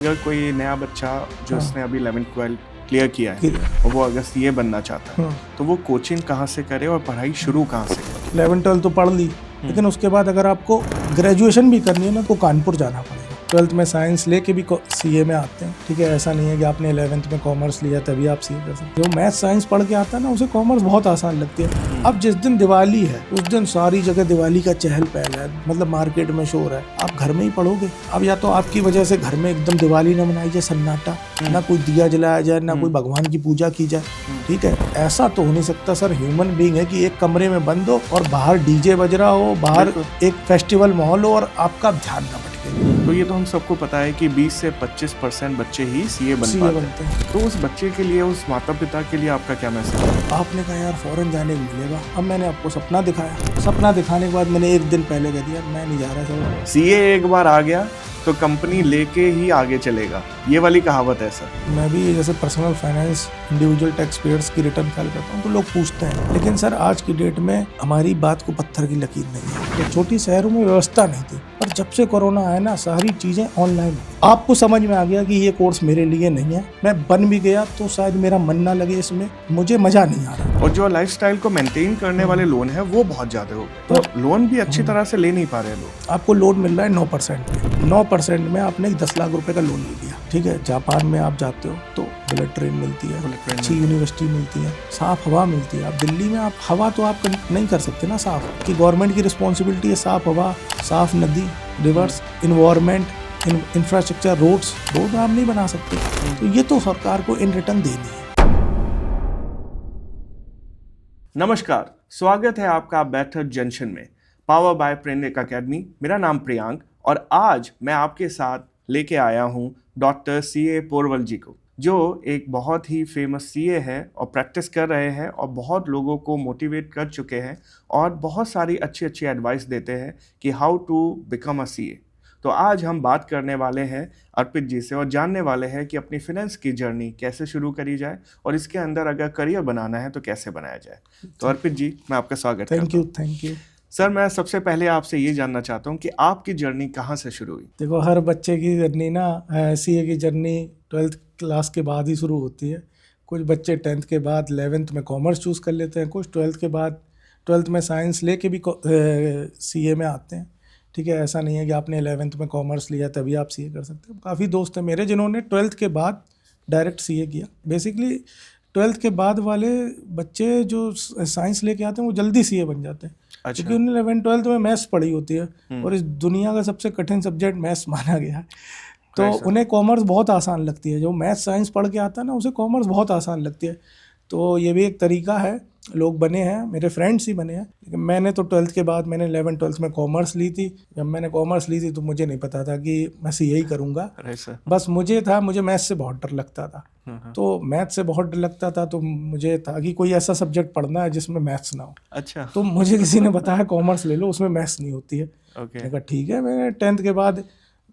अगर कोई नया बच्चा जो हाँ। उसने अभी 11th-12th क्लियर किया है और वो अगर सीए बनना चाहता है तो वो कोचिंग कहाँ से करे और पढ़ाई शुरू कहाँ से करे? 11-12 तो पढ़ ली, लेकिन उसके बाद अगर आपको ग्रेजुएशन भी करनी है ना तो कानपुर जाना पड़ेगा। 12th में साइंस लेके भी सीए में आते हैं, ठीक है। ऐसा नहीं है कि आपने 11th में कॉमर्स लिया तभी आप सीए कर सकते हो। जो मैथ साइंस पढ़ के आता है ना उसे कॉमर्स बहुत आसान लगती है। अब जिस दिन दिवाली है उस दिन सारी जगह दिवाली का चहल पहल है, मतलब मार्केट में शोर है। आप घर में ही पढ़ोगे। अब या तो आपकी वजह से घर में एकदम दिवाली न मनाई जाए, सन्नाटा, ना कोई दिया जलाया जाए, ना कोई भगवान की पूजा की जाए, ठीक है। ऐसा तो हो नहीं सकता सर। ह्यूमन बीइंग है कि एक कमरे में बंद हो और बाहर डीजे बज रहा हो, बाहर एक फेस्टिवल माहौल हो और आपका ध्यान न भटके। तो ये तो हम सबको पता है कि 20 से 25% बच्चे ही सीए बनते हैं। तो उस बच्चे के लिए, उस माता पिता के लिए आपका क्या मैसेज है? आपने कहा यार फॉरेन जाने को मिलेगा। अब मैंने आपको सपना दिखाया, सपना दिखाने के बाद मैंने एक दिन पहले कह दिया मैं नहीं जा रहा सर। सीए एक बार आ गया तो कंपनी लेके ही आगे चलेगा, ये वाली कहावत है सर। मैं भी जैसे personal finance, individual tax payers की रिटर्न फाइल करता हूँ तो लोग पूछते हैं, लेकिन सर आज की डेट में हमारी बात को पत्थर की लकीर नहीं है। तो छोटी शहरों में व्यवस्था नहीं थी, पर जब से कोरोना आया ना सारी चीजें ऑनलाइन। आपको समझ में आ गया कि ये कोर्स मेरे लिए नहीं है। मैं बन भी गया तो शायद मेरा मन ना लगे इसमें, मुझे मजा नहीं आ रहा। और जो लाइफस्टाइल को मेंटेन करने वाले लोन है वो बहुत ज्यादा हो, तो लोन भी अच्छी तरह से ले नहीं पा रहे लोग। आपको लोन मिल रहा है 9% में। 9% में आपने 10 लाख रुपए का लोन ले लिया, ठीक है। जापान में आप जाते हो तो बुलेट ट्रेन मिलती है, अच्छी यूनिवर्सिटी मिलती है, साफ हवा मिलती है। आप दिल्ली में आप हवा तो आप नहीं कर सकते ना साफ, कि गवर्नमेंट की रिस्पॉन्सिबिलिटी है साफ हवा, साफ नदी, रिवर्स, इन्वायरमेंट, इंफ्रास्ट्रक्चर, रोड आप नहीं बना सकते। तो ये तो सरकार को इन रिटर्न देनी है। नमस्कार, स्वागत है आपका बेटर जंक्शन में, पावर बाय प्रेरणिक अकेडमी। मेरा नाम प्रियांक और आज मैं आपके साथ लेके आया हूँ डॉक्टर सीए पोरवल जी को, जो एक बहुत ही फेमस सीए है और प्रैक्टिस कर रहे हैं और बहुत लोगों को मोटिवेट कर चुके हैं और बहुत सारी अच्छी अच्छी एडवाइस देते हैं कि how to become a CA. तो आज हम बात करने वाले हैं अर्पित जी से और जानने वाले हैं कि अपनी फाइनेंस की जर्नी कैसे शुरू करी जाए और इसके अंदर अगर करियर बनाना है तो कैसे बनाया जाए। तो अर्पित जी, मैं आपका स्वागत करता हूं। थैंक यू सर, मैं सबसे पहले आपसे ये जानना चाहता हूँ कि आपकी जर्नी कहाँ से शुरू हुई? देखो, हर बच्चे की जर्नी ना, सीए की जर्नी 12th क्लास के बाद ही शुरू होती है। कुछ बच्चे 10th के बाद 11th में कॉमर्स चूज़ कर लेते हैं, कुछ 12th के बाद 12th में साइंस लेके भी सीए में आते हैं, ठीक है। ऐसा नहीं है कि आपने 11th में कॉमर्स लिया तभी आप सीए कर सकते हो। काफ़ी दोस्त हैं मेरे जिन्होंने 12th के बाद डायरेक्ट सीए किया। बेसिकली 12th के बाद वाले बच्चे जो साइंस लेके आते हैं वो जल्दी सीए बन जाते हैं। अच्छा। क्योंकि उन्हें 11th-12th में मैथ्स पढ़ी होती है और इस दुनिया का सबसे कठिन सब्जेक्ट मैथ्स माना गया है, तो उन्हें कॉमर्स बहुत आसान लगती है। जो मैथ्स साइंस पढ़ के आता है ना उसे कॉमर्स बहुत आसान लगती है। तो ये भी एक तरीका है, लोग बने हैं, मेरे फ्रेंड्स ही बने हैं। लेकिन मैंने तो 12th के बाद मैंने 11th-12th में कॉमर्स ली थी। जब मैंने कॉमर्स ली थी तो मुझे नहीं पता था कि मैं सीए ही करूँगा। बस मुझे मैथ्स से बहुत डर लगता था। तो मैथ्स से बहुत डर लगता था तो मुझे था कि कोई ऐसा सब्जेक्ट पढ़ना है जिसमें मैथ्स ना हो। अच्छा। तो मुझे किसी ने बताया कॉमर्स ले लो, उसमें मैथ्स नहीं होती है। मैंने कहा ठीक है। मैंने 10th के बाद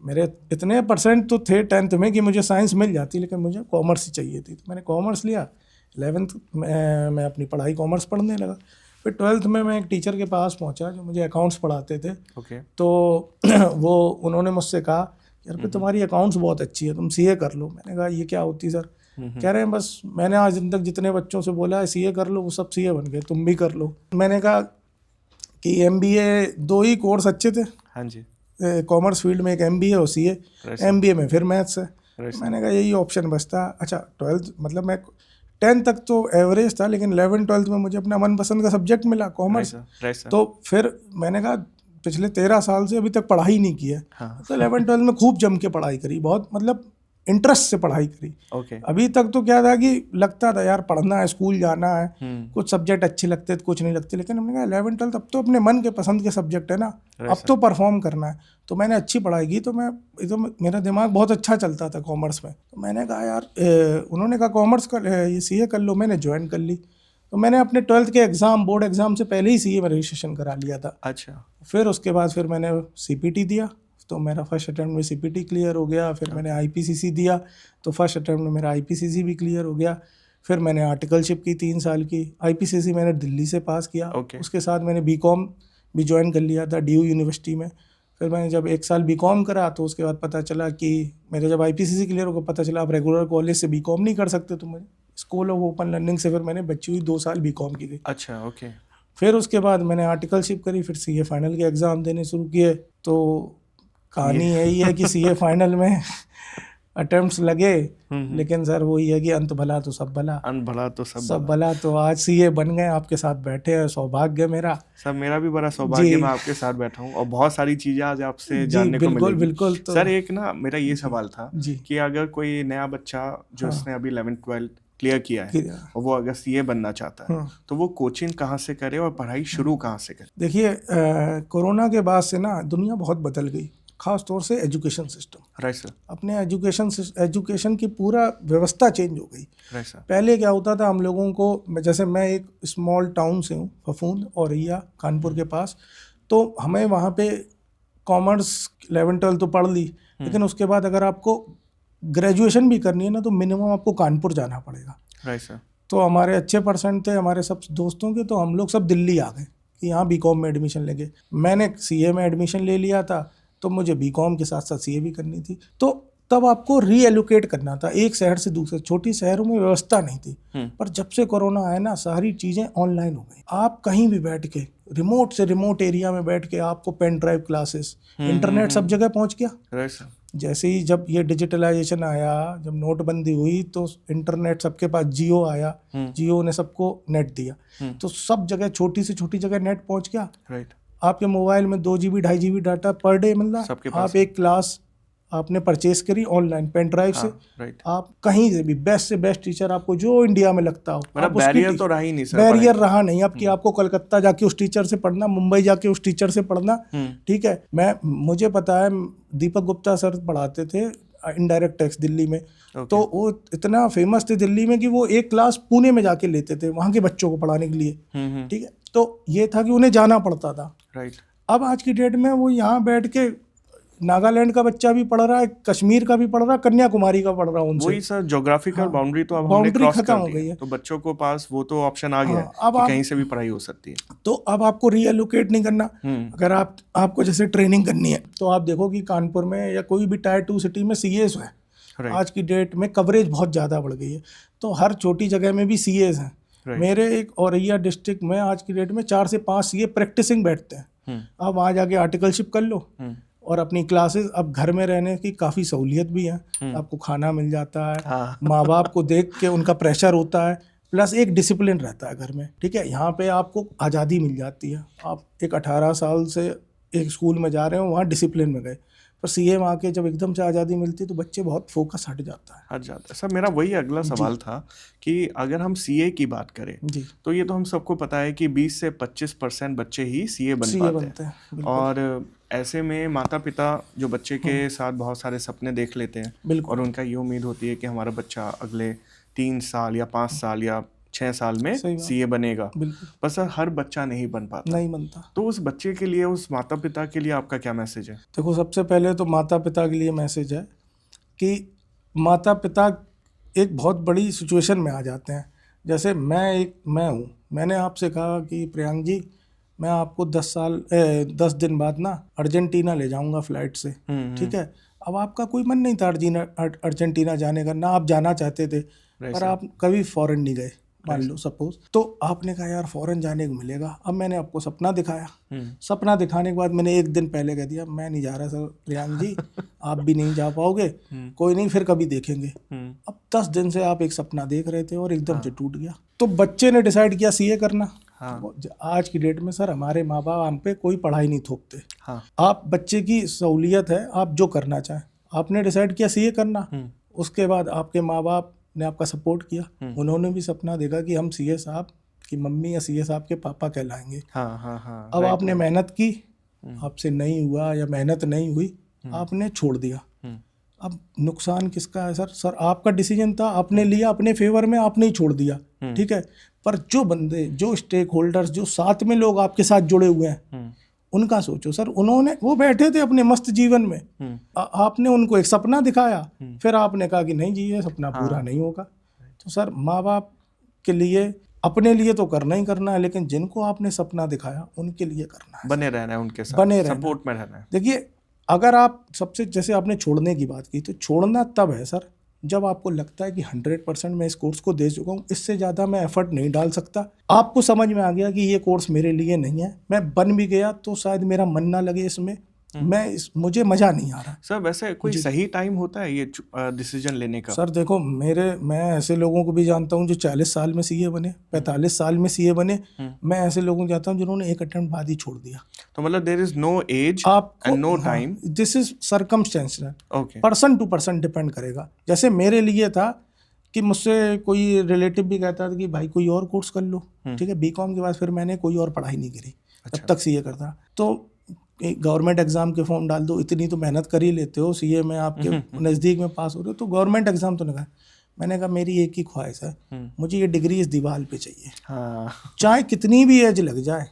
मेरे इतने परसेंट तो थे 10th में कि मुझे साइंस मिल जाती, लेकिन मुझे कॉमर्स ही चाहिए थी। तो मैंने कॉमर्स लिया। 11th में मैं अपनी पढ़ाई कॉमर्स पढ़ने लगा। फिर 12th में मैं एक टीचर के पास पहुंचा जो मुझे अकाउंट्स पढ़ाते थे। तो वो उन्होंने मुझसे कहा यार फिर तुम्हारी अकाउंट्स बहुत अच्छी है, तुम सीए कर लो। मैंने कहा ये क्या होती सर? कह रहे हैं बस मैंने आज तक जितने बच्चों से बोला है सीए कर लो वो सब सीए बन गए, तुम भी कर लो। मैंने कहा कि एमबीए, दो ही कोर्स अच्छे थे। हाँ जी। कॉमर्स फील्ड में एक एमबीए और सीए। एमबीए में फिर मैथ्स है। मैंने कहा यही ऑप्शन बचता। अच्छा 12th मतलब मैं 10th तक तो एवरेज था, लेकिन 11th-12th में मुझे अपना मनपसंद का सब्जेक्ट मिला कॉमर्स। तो फिर मैंने कहा पिछले 13 साल से अभी तक पढ़ाई नहीं की है। तो 11th-12th में खूब जम के पढ़ाई करी, बहुत मतलब इंटरेस्ट से पढ़ाई करी। अभी तक तो क्या था कि लगता था यार पढ़ना है, स्कूल जाना है, कुछ सब्जेक्ट अच्छे लगते थे कुछ नहीं लगते। लेकिन हमने कहा 11th-12th अब तो अपने मन के पसंद के सब्जेक्ट है ना, अब तो परफॉर्म करना है। तो मैंने अच्छी पढ़ाई की, तो मेरा दिमाग बहुत अच्छा चलता था कॉमर्स में। तो मैंने कहा यार उन्होंने कहा कॉमर्स कर, ये सीए कर लो। मैंने ज्वाइन कर ली। तो मैंने अपने 12th के एग्जाम, बोर्ड एग्जाम से पहले ही सीए में रजिस्ट्रेशन करा लिया था। अच्छा। फिर उसके बाद फिर मैंने सीपीटी दिया, तो मेरा फर्स्ट अटैम्प्ट में सीपीटी क्लियर हो गया। फिर मैंने आईपीसीसी दिया, तो फर्स्ट अटैम्प्ट में मेरा आईपीसीसी भी क्लियर हो गया। फिर मैंने आर्टिकलशिप की 3 साल की। आईपीसीसी मैंने दिल्ली से पास किया। उसके साथ मैंने बीकॉम भी ज्वाइन कर लिया था डीयू यूनिवर्सिटी में। फिर मैंने जब 1 साल बीकॉम करा तो उसके बाद पता चला कि मेरे जब IPCC क्लियर हो गया, पता चला आप रेगुलर कॉलेज से बीकॉम नहीं कर सकते, तो मुझे स्कूल ऑफ ओपन लर्निंग से फिर मैंने बच्ची हुई 2 साल बीकॉम की गई। अच्छा, ओके। फिर उसके बाद मैंने आर्टिकलशिप करी, फिर CA फाइनल के एग्ज़ाम देने शुरू किए। तो कहानी यही है कि CA फाइनल में अटेम्प्ट्स लगे, लेकिन सर वही है कि अंत भला तो सब भला, अंत भला तो सब भला। तो आज CA बन गए, आपके साथ बैठे हैं, सौभाग्य मेरा। सर मेरा भी बड़ा सौभाग्य, मैं आपके साथ बैठा हूँ और बहुत सारी चीजें आज आपसे जानने को मिलेगी। बिल्कुल। तो सर एक ना मेरा ये सवाल था कि अगर कोई नया बच्चा जो इसने अभी 11th-12th क्लियर किया है और वो अगर CA बनना चाहता है तो वो कोचिंग कहाँ से करे और पढ़ाई शुरू कहाँ से करे? देखिए, कोरोना के बाद से ना दुनिया बहुत बदल गई, खास तौर से एजुकेशन सिस्टम। Right sir. अपने एजुकेशन की पूरा व्यवस्था चेंज हो गई। Right sir. पहले क्या होता था, हम लोगों को, जैसे मैं एक स्मॉल टाउन से हूँ, फफूंद औरैया कानपुर के पास, तो हमें वहाँ पे कॉमर्स 11th-12th तो पढ़ ली, लेकिन उसके बाद अगर आपको ग्रेजुएशन भी करनी है ना तो मिनिमम आपको कानपुर जाना पड़ेगा। Right sir. तो हमारे अच्छे परसेंट थे हमारे सब दोस्तों के, तो हम लोग सब दिल्ली आ गए कि यहाँ बीकॉम में एडमिशन लेंगे। मैंने CA में एडमिशन ले लिया था, तो मुझे बीकॉम के साथ साथ CA भी करनी थी। तो तब आपको रीएलोकेट करना था एक शहर से दूसरे। छोटी शहरों में व्यवस्था नहीं थी, पर जब से कोरोना आया ना सारी चीज़ें ऑनलाइन हो गई। आप कहीं भी बैठ के, रिमोट से रिमोट एरिया में बैठ के, आपको पेन ड्राइव क्लासेस, इंटरनेट सब जगह पहुंच गया। Right sir. जैसे ही जब ये डिजिटलाइजेशन आया, जब नोटबंदी हुई, तो इंटरनेट सबके पास, जियो आया, जियो ने सबको नेट दिया, तो सब जगह छोटी से छोटी जगह नेट पहुंच गया। राइट। आपके मोबाइल में 2 GB 2.5 GB data per day meal रहा। आप एक क्लास आपने परचेस करी ऑनलाइन पेन ड्राइव से। राइट। आप कहीं से भी बेस्ट से बेस्ट टीचर आपको जो इंडिया में लगता हो, मतलब बैरियर तो रहा ही नहीं सर। बैरियर रहा नहीं अब कि आपको कोलकाता जाके उस टीचर से पढ़ना, मुंबई जाके उस टीचर से पढ़ना। ठीक है, मुझे पता है दीपक गुप्ता सर पढ़ाते थे इनडायरेक्ट टैक्स दिल्ली में। तो वो इतना फेमस थे दिल्ली में कि वो एक क्लास पुणे में जाके लेते थे वहाँ के बच्चों को पढ़ाने के लिए। ठीक है, तो ये था कि उन्हें जाना पड़ता था। राइट। अब आज की डेट में वो यहाँ बैठ के नागालैंड का बच्चा भी पढ़ रहा है, कश्मीर का भी पढ़ रहा है, कन्याकुमारी का पढ़ रहा है उनसे। वही सर, ज्योग्राफिकल बाउंड्री तो अब हमने क्रॉस खत्म कर हो दी गई है, तो बच्चों को पास वो तो ऑप्शन आ गया अब कि कहीं से भी पढ़ाई हो सकती है। तो अब आपको रीएलोकेट नहीं करना। अगर आपको जैसे ट्रेनिंग करनी है तो आप देखो कि कानपुर में या कोई भी Tier 2 सिटी में CAs है। आज की डेट में कवरेज बहुत ज़्यादा बढ़ गई है, तो हर छोटी जगह में भी CAs हैं। मेरे एक औरैया डिस्ट्रिक्ट में आज की डेट में 4 से 5 CA प्रैक्टिसिंग बैठते हैं। आप वहाँ जाके आर्टिकलशिप कर लो और अपनी क्लासेस। अब घर में रहने की काफ़ी सहूलियत भी है, आपको खाना मिल जाता है, माँ बाप को देख के उनका प्रेशर होता है, प्लस एक डिसिप्लिन रहता है घर में। ठीक है, यहाँ पे आपको आज़ादी मिल जाती है। आप एक 18 साल से एक स्कूल में जा रहे हो, वहाँ डिसिप्लिन में गए, पर CA में आके जब एकदम से आज़ादी मिलती है तो बच्चे बहुत फोकस हट जाता है। सर मेरा वही अगला सवाल था कि अगर हम CA की बात करें तो ये तो हम सबको पता है कि 20 से 25% बच्चे ही CA बनते हैं। और ऐसे में माता पिता जो बच्चे के साथ बहुत सारे सपने देख लेते हैं और उनका ये उम्मीद होती है कि हमारा बच्चा अगले 3 साल या 5 साल या 6 साल में CA बनेगा, पर सर हर बच्चा नहीं बनता। तो उस बच्चे के लिए, उस माता पिता के लिए आपका क्या मैसेज है? देखो, सबसे पहले तो माता पिता के लिए मैसेज है कि माता पिता एक बहुत बड़ी सिचुएशन में आ जाते हैं। जैसे मैं हूँ, मैंने आपसे कहा कि प्रियांक जी मैं आपको 10 दिन बाद ना अर्जेंटीना ले जाऊंगा फ्लाइट से। ठीक है, अब आपका कोई मन नहीं था अर्जेंटीना जाने का, ना आप जाना चाहते थे, पर आप कभी फॉरेन नहीं गए मान लो सपोज, तो आपने कहा यार फॉरेन जाने को मिलेगा। अब मैंने आपको सपना दिखाया, सपना दिखाने के बाद मैंने एक दिन पहले कह दिया मैं नहीं जा रहा सर प्रियांक जी, आप भी नहीं जा पाओगे, कोई नहीं फिर कभी देखेंगे। अब 10 दिन से आप एक सपना देख रहे थे और एकदम से टूट गया। तो बच्चे ने डिसाइड किया CA करना। आज की डेट में सर हमारे माँ बाप हम पे कोई पढ़ाई नहीं थोपते। आप बच्चे की सहूलियत है, आप जो करना चाहें। आपने डिसाइड किया CA करना, उसके बाद आपके माँ बाप ने आपका सपोर्ट किया, उन्होंने भी सपना देखा कि हम CA साहब की मम्मी या CA साहब के पापा कहलाएंगे। अब आपने मेहनत की, आपसे नहीं हुआ या मेहनत नहीं हुई, आपने छोड़ दिया। अब नुकसान किसका है सर? सर आपका डिसीजन था, आपने लिया अपने फेवर में, आपने ही छोड़ दिया। ठीक है, पर जो बंदे, जो स्टेक होल्डर्स, जो साथ में लोग आपके साथ जुड़े हुए हैं, उनका सोचो सर। वो बैठे थे अपने मस्त जीवन में, आपने उनको एक सपना दिखाया, फिर आपने कहा कि नहीं जी ये सपना पूरा नहीं होगा। तो सर माँ बाप के लिए अपने लिए तो करना ही करना है, लेकिन जिनको आपने सपना दिखाया उनके लिए करना है, बने रहना है उनके साथ, बने रहना, सपोर्ट में रहना है। देखिए अगर आप सबसे, जैसे आपने छोड़ने की बात की, तो छोड़ना तब है सर जब आपको लगता है कि 100% मैं इस कोर्स को दे चुका हूँ, इससे ज़्यादा मैं एफर्ट नहीं डाल सकता। आपको समझ में आ गया कि ये कोर्स मेरे लिए नहीं है, मैं बन भी गया तो शायद मेरा मन ना लगे इसमें, मुझे मजा नहीं आ रहा। सर वैसे कोई सही टाइम होता है ये डिसीजन लेने का? सर देखो मैं ऐसे लोगों को भी जानता हूँ जो 40 साल में सीए बने, 45 साल में सीए बने। मैं ऐसे लोगों को जानता हूँ जिन्होंने एक अटेम्प्ट बाद ही छोड़ दिया। तो मतलब देयर इज नो एज आपको and no time, this is circumstantial, okay, person to person depend करेगा। जैसे मेरे लिए था कि मुझसे कोई रिलेटिव भी कहता था कि भाई कोई और कोर्स कर लो, ठीक है, बीकॉम के बाद फिर मैंने कोई और पढ़ाई नहीं करी, तब तक सीए करता। तो गवर्नमेंट एग्जाम के फॉर्म डाल दो, इतनी तो मेहनत कर ही लेते हो, सीए में आपके नज़दीक में पास हो रहे हो, तो गवर्नमेंट एग्जाम तो नहीं। मैंने कहा मेरी एक ही ख्वाहिश है, मुझे ये डिग्री इस दीवार पे चाहिए, चाहे कितनी भी एज लग जाए,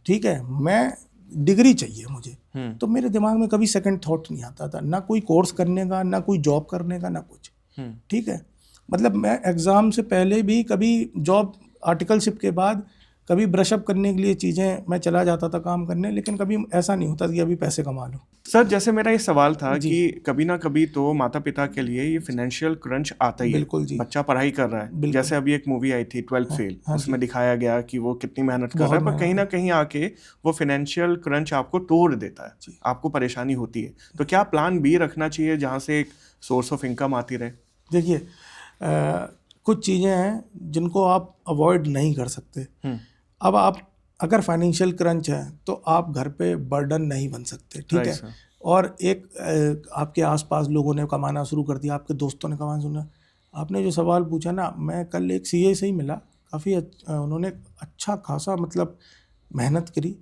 ठीक है, मैं डिग्री चाहिए मुझे। तो मेरे दिमाग में कभी सेकंड थॉट नहीं आता था, ना कोई कोर्स करने का, ना कोई जॉब करने का, ना कुछ, ठीक है। मतलब मैं एग्ज़ाम से पहले भी कभी जॉब आर्टिकलशिप के बाद कभी ब्रशअप करने के लिए चीज़ें मैं चला जाता था काम करने, लेकिन कभी ऐसा नहीं होता कि अभी पैसे कमा लूँ। सर जैसे मेरा ये सवाल था कि कभी ना कभी तो माता पिता के लिए ये फाइनेंशियल क्रंच आता ही है। बिल्कुल जी, बच्चा पढ़ाई कर रहा है, जैसे अभी एक मूवी आई थी 12th फेल, उसमें दिखाया गया कि वो कितनी मेहनत कर रहा है, पर कहीं ना कहीं आके वो फाइनेंशियल क्रंच आपको तोड़ देता है, आपको परेशानी होती है। तो क्या प्लान बी रखना चाहिए जहाँ से एक सोर्स ऑफ इनकम आती रहे? देखिए कुछ चीज़ें हैं जिनको आप अवॉइड नहीं कर सकते। अब आप अगर फाइनेंशियल क्रंच है तो आप घर पे बर्डन नहीं बन सकते, ठीक है। और एक आपके आसपास लोगों ने कमाना शुरू कर दिया, आपके दोस्तों ने कमाना सुना। आपने जो सवाल पूछा ना, मैं कल एक सीए से ही मिला, काफ़ी उन्होंने अच्छा खासा मतलब मेहनत करी,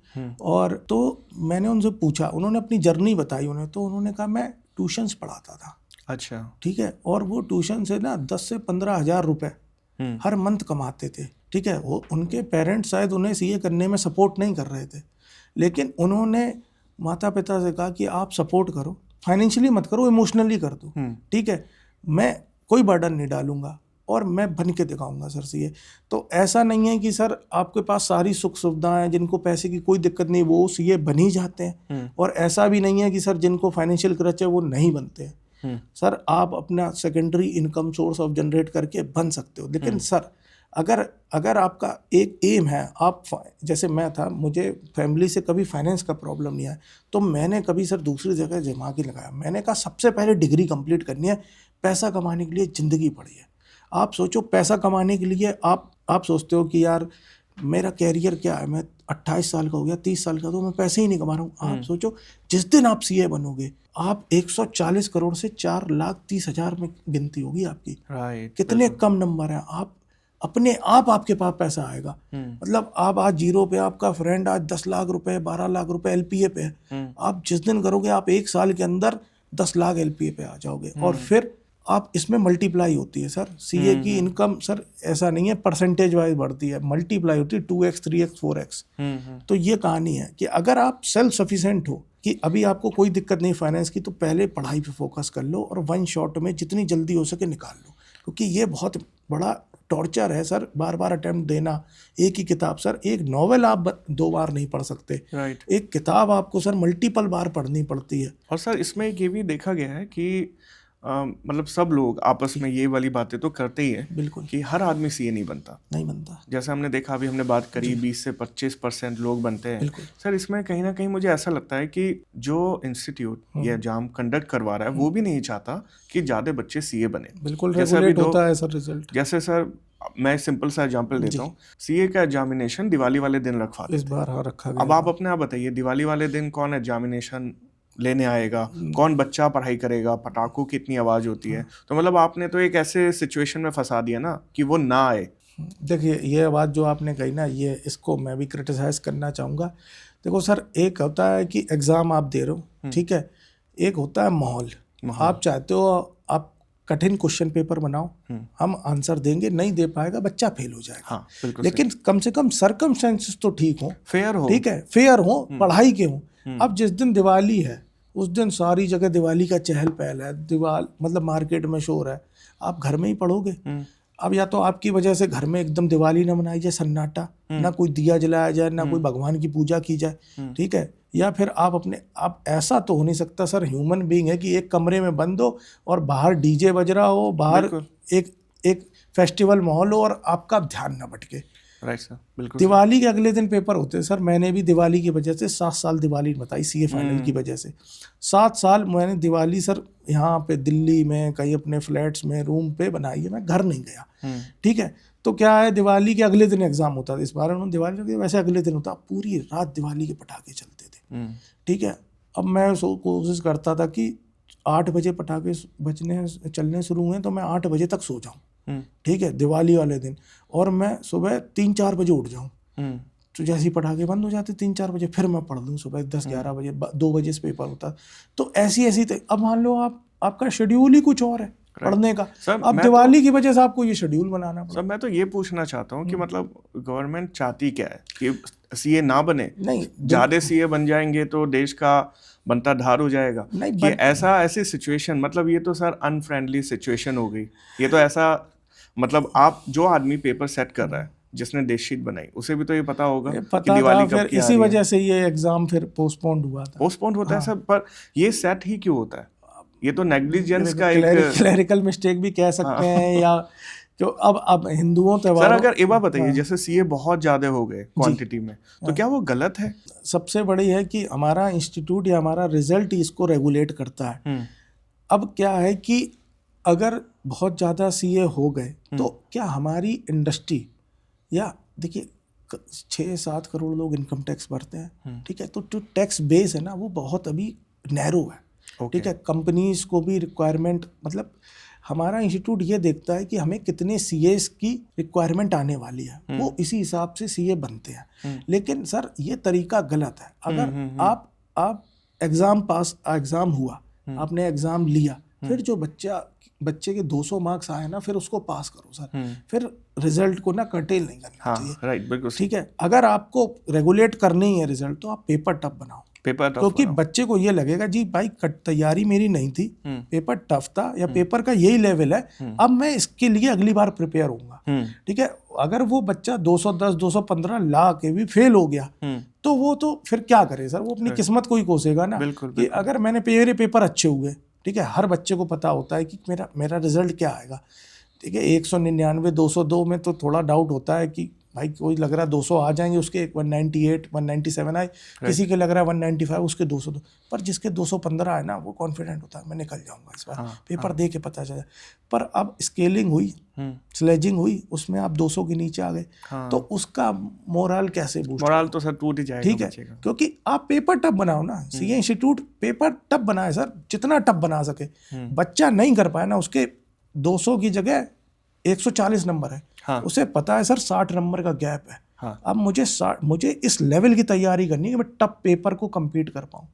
और तो मैंने उनसे पूछा, उन्होंने अपनी जर्नी बताई उन्हें, तो उन्होंने कहा मैं ट्यूशन्स पढ़ाता था, अच्छा, ठीक है, और वो ट्यूशन से ना 10 से 15 हज़ार रुपये हर मंथ कमाते थे, ठीक है। वो उनके पेरेंट्स शायद उन्हें सीए करने में सपोर्ट नहीं कर रहे थे, लेकिन उन्होंने माता पिता से कहा कि आप सपोर्ट करो, फाइनेंशियली मत करो, इमोशनली कर दो, ठीक है, मैं कोई बर्डन नहीं डालूंगा और मैं बन के दिखाऊंगा सर सीए। तो ऐसा नहीं है कि सर आपके पास सारी सुख सुविधाएं हैं, जिनको पैसे की कोई दिक्कत नहीं वो सीए बन ही जाते हैं, और ऐसा भी नहीं है कि सर जिनको फाइनेंशियल क्रच है वो नहीं बनते हैं। सर आप अपना secondary income source of generate करके बन सकते हो, लेकिन सर अगर आपका एक एम है, आप जैसे मैं था, मुझे फैमिली से कभी फाइनेंस का प्रॉब्लम नहीं आया, तो मैंने कभी सर दूसरी जगह दिमाग ही लगाया। मैंने कहा सबसे पहले डिग्री कंप्लीट करनी है, पैसा कमाने के लिए ज़िंदगी पड़ी है। आप सोचो, पैसा कमाने के लिए आप सोचते हो कि यार मेरा कैरियर क्या है, मैं 28 साल का हो गया, 30 साल का, तो मैं पैसे ही नहीं कमा रहा हूँ। आप सोचो जिस दिन आप सीए बनोगे, आप 140 करोड़ से 4,30,000 में गिनती होगी आपकी, कितने कम नंबर है। आप अपने आप आपके पास पैसा आएगा, मतलब आप आज जीरो पे, आपका फ्रेंड आज 10 लाख रुपए 12 लाख रुपए एलपीए पे है, आप जिस दिन करोगे आप 1 साल के अंदर 10 लाख एलपीए पे आ जाओगे, और फिर आप इसमें मल्टीप्लाई होती है सर। सीए की इनकम सर ऐसा नहीं है परसेंटेज वाइज बढ़ती है, मल्टीप्लाई होती है 2x 3x 4x। तो ये कहानी है कि अगर आप सेल्फ सफिशिएंट हो, कि अभी आपको कोई दिक्कत नहीं फाइनेंस की, तो पहले पढ़ाई पे फोकस कर लो और वन शॉट में जितनी जल्दी हो सके निकाल लो, क्योंकि ये बहुत बड़ा टॉर्चर है सर, बार बार अटेम्प्ट देना। एक ही किताब सर, एक नॉवेल आप 2 बार नहीं पढ़ सकते, एक किताब आपको सर मल्टीपल बार पढ़नी पड़ती है। और सर इसमें ये भी देखा गया है कि मतलब सब लोग आपस में ये वाली बातें तो करते ही है, बिल्कुल, कि हर आदमी सीए नहीं बनता। जैसे हमने देखा, अभी हमने बात करी 20 से 25% लोग बनते हैं। सर इसमें कहीं ना कहीं मुझे ऐसा लगता है कि जो इंस्टीट्यूट ये एग्जाम कंडक्ट करवा रहा है वो भी नहीं चाहता कि ज़्यादा बच्चे सीए बने। बिल्कुल रेगुलेट होता है सर रिजल्ट। जैसे सर मैं सिंपल सा एग्जांपल देता हूँ, सीए का एग्जामिनेशन दिवाली वाले दिन रखवा इस बार रखा गया। अब आप अपने आप बताइए, दिवाली वाले दिन कौन एग्जामिनेशन लेने आएगा, कौन बच्चा पढ़ाई करेगा, पटाखों की इतनी आवाज़ होती है। तो मतलब आपने तो एक ऐसे सिचुएशन में फंसा दिया ना कि वो ना आए। देखिए ये बात जो आपने कही ना, ये इसको मैं भी क्रिटिसाइज करना चाहूँगा। देखो सर, एक होता है कि एग्ज़ाम आप दे रहे हो, ठीक है, एक होता है माहौल। आप चाहते हो आप कठिन क्वेश्चन पेपर बनाओ, हम आंसर देंगे, नहीं दे पाएगा बच्चा फेल हो जाएगा। हाँ, लेकिन कम से कम सर्कमस्टेंसेस तो ठीक हो, फेयर हो, ठीक है, फेयर हो, पढ़ाई के हो। अब जिस दिन दिवाली है उस दिन सारी जगह दिवाली का चहल पहल है, मतलब मार्केट में शोर है, आप घर में ही पढ़ोगे। अब या तो आपकी वजह से घर में एकदम दिवाली ना मनाई जाए, सन्नाटा, ना कोई दिया जलाया जाए, ना कोई भगवान की पूजा की जाए, ठीक है, या फिर आप ऐसा तो हो नहीं सकता सर, ह्यूमन बीइंग है कि एक कमरे में बंद हो और बाहर डीजे बज रहा हो, बाहर एक फेस्टिवल माहौल हो और आपका ध्यान ना भटके। राइट सर, बिल्कुल। दिवाली के अगले दिन पेपर होते हैं सर। मैंने भी दिवाली की वजह से 7 साल दिवाली बताई, सीए फाइनल की वजह से 7 साल मैंने दिवाली सर यहाँ पे दिल्ली में कहीं अपने फ्लैट्स में रूम पे बनाई है, मैं घर नहीं गया, ठीक है। तो क्या है, दिवाली के अगले दिन एग्जाम होता था, इस बार उन्होंने दिवाली वैसे अगले दिन होता, पूरी रात दिवाली के पटाखे चलते थे, ठीक है। अब मैं कोशिश करता था कि 8 बजे पटाखे चलने शुरू हुए तो मैं 8 बजे तक सो जाऊँ, ठीक है, दिवाली वाले दिन, और मैं सुबह 3-4 बजे उठ जाऊँ। तो जैसे ही पटाखे बंद हो जाते 3-4 बजे, फिर मैं पढ़ लूँ सुबह 10-11 बजे, 2 बजे से पेपर होता। तो ऐसी अब मान लो आपका शेड्यूल ही कुछ और है पढ़ने का, अब दिवाली की वजह से आपको ये शेड्यूल बनाना पड़ा। सर मैं तो ये पूछना चाहता हूँ कि मतलब गवर्नमेंट चाहती क्या है कि सीए ना बने? नहीं, ज्यादा सीए बन जाएंगे तो देश का बनता धार हो जाएगा कि ऐसी सिचुएशन, मतलब ये तो सर अनफ्रेंडली सिचुएशन हो गई। ये तो ऐसा, मतलब आप जो आदमी पेपर सेट कर रहा है, जिसने देश शीट बनाई, उसे भी तो ये पता होगा कि दिवाली कब की आ रही है। इसी वजह से ये एग्जाम फिर पोस्टपोन्ड हुआ था। पोस्टपोन्ड होता है सर, पर ये सेट ही क्यों होता है? ये तो नेग्लिजेंस का एक क्लरिकल मिस्टेक भी कह सकते हैं, या जो अब हिंदुओं त्योहार। सर अगर एक बात बताइए, जैसे सीए बहुत ज्यादा हो गए क्वांटिटी में, तो क्या वो गलत है? सबसे बड़ी है कि हमारा इंस्टीट्यूट या हमारा रिजल्ट ही इसको रेगुलेट करता है। अब क्या है कि अगर बहुत ज़्यादा सीए हो गए तो क्या हमारी इंडस्ट्री, या देखिए 6-7 करोड़ लोग इनकम टैक्स भरते हैं, ठीक है, तो जो टैक्स बेस है ना वो बहुत अभी नैरो है, ठीक है। कंपनीज को भी रिक्वायरमेंट, मतलब हमारा इंस्टीट्यूट ये देखता है कि हमें कितने सीएस की रिक्वायरमेंट आने वाली है, वो इसी हिसाब से सीए बनते हैं। लेकिन सर ये तरीका गलत है। अगर आप एग्ज़ाम हुआ, आपने एग्ज़ाम लिया, फिर जो बच्चे के 200 मार्क्स आए ना, फिर उसको पास करो सर, फिर रिजल्ट को ना कर्टेल नहीं करना चाहिए। राइट, बिल्कुल ठीक है। अगर आपको रेगुलेट करनी है रिजल्ट, तो आप पेपर टफ बनाओ, क्योंकि बच्चे को ये लगेगा जी भाई तैयारी मेरी नहीं थी, पेपर टफ था, या पेपर का यही लेवल है, अब मैं इसके लिए अगली बार प्रिपेयर होऊंगा, ठीक है। अगर वो बच्चा 210 215 ला के भी फेल हो गया, तो वो तो फिर क्या करे सर, वो अपनी किस्मत को ही कोसेगा ना। कि अगर मेरे पेपर अच्छे हुए, ठीक है, हर बच्चे को पता होता है कि मेरा रिजल्ट क्या आएगा, ठीक है। 199 202 में तो थोड़ा डाउट होता है कि भाई कोई लग रहा है 200 आ जाएंगे उसके, 198 197 आए, किसी के लग रहा है 195 उसके 202, पर जिसके 215 आए ना वो कॉन्फिडेंट होता है मैं निकल जाऊंगा इस बार, पेपर दे के पता चला। पर अब स्केलिंग हुई, स्लेजिंग हुई, उसमें आप 200 के नीचे आ गए, तो उसका मोरल कैसे बूस्ट? मोरल तो सर टूट ही जाएगा, ठीक है, क्योंकि आप पेपर टफ बनाओ ना। सीए इंस्टीट्यूट पेपर टफ बनाए सर, जितना टफ बना सके। बच्चा नहीं कर पाया ना, उसके 200 की जगह 140 नंबर है, उसे पता है सर 60 नंबर का गैप है। अब मुझे इस लेवल की तैयारी करनी है कि मैं टफ पेपर को compete कर पाऊँ,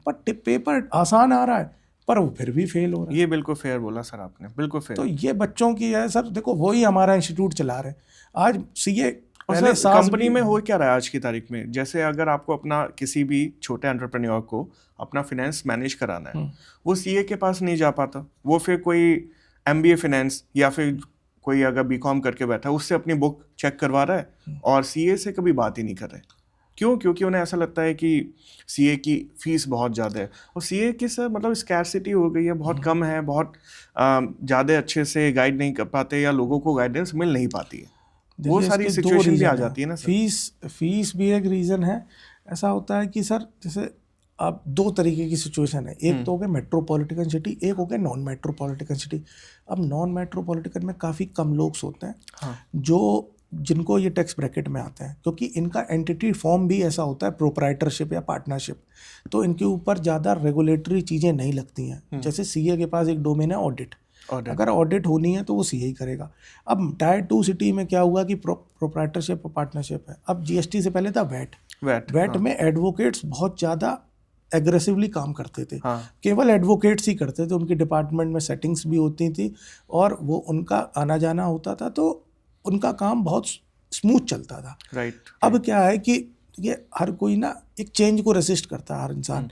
पर पेपर आसान आ रहा है पर वो फिर भी फेल हो रहा है। ये बिल्कुल फेयर बोला सर आपने, बिल्कुल फेयर। तो ये बच्चों की है सर, देखो वही हमारा इंस्टीट्यूट चला रहे हैं आज सीए। कंपनी में हो क्या रहा है आज की तारीख में? जैसे अगर आपको अपना किसी भी छोटे एंटरप्रेन्योर को अपना फाइनेंस मैनेज कराना है, वो सीए के पास नहीं जा पाता, वो फिर कोई एमबीए फाइनेंस या फिर कोई अगर बीकॉम करके बैठा है उससे अपनी बुक चेक करवा रहा है और सीए से कभी बात ही नहीं कर रहे। क्यों? क्योंकि उन्हें ऐसा लगता है कि सीए की फीस बहुत ज़्यादा है, और सीए की सर मतलब स्कैर्सिटी हो गई है, बहुत कम है, बहुत ज़्यादा अच्छे से गाइड नहीं कर पाते या लोगों को गाइडेंस मिल नहीं पाती है। वो सारी सिचुएशन भी आ जाती है ना सर। फीस भी एक रीज़न है। ऐसा होता है कि सर जैसे आप 2 तरीके की सिचुएशन है, एक तो हो गया मेट्रोपॉलिटन सिटी, एक हो गया नॉन मेट्रोपॉलिटन सिटी। अब नॉन मेट्रोपॉलिटन में काफ़ी कम लोग होते हैं जिनको ये टैक्स ब्रैकेट में आते हैं, क्योंकि इनका एंटिटी फॉर्म भी ऐसा होता है प्रोप्राइटरशिप या पार्टनरशिप, तो इनके ऊपर ज़्यादा रेगुलेटरी चीज़ें नहीं लगती हैं। जैसे सीए के पास एक डोमेन है ऑडिट, अगर ऑडिट होनी है तो वो सीए ही करेगा। अब टायर 2 सिटी में क्या हुआ कि प्रोप्राइटरशिप और पार्टनरशिप है। अब जीएसटी से पहले था वैट में एडवोकेट्स बहुत ज़्यादा एग्रेसिवली काम करते थे, केवल एडवोकेट्स ही करते थे, उनकी डिपार्टमेंट में सेटिंग्स भी होती थी और वो उनका आना जाना होता था, तो उनका काम बहुत स्मूथ चलता था। अब क्या है कि ये हर कोई ना एक चेंज को रेसिस्ट करता है हर इंसान।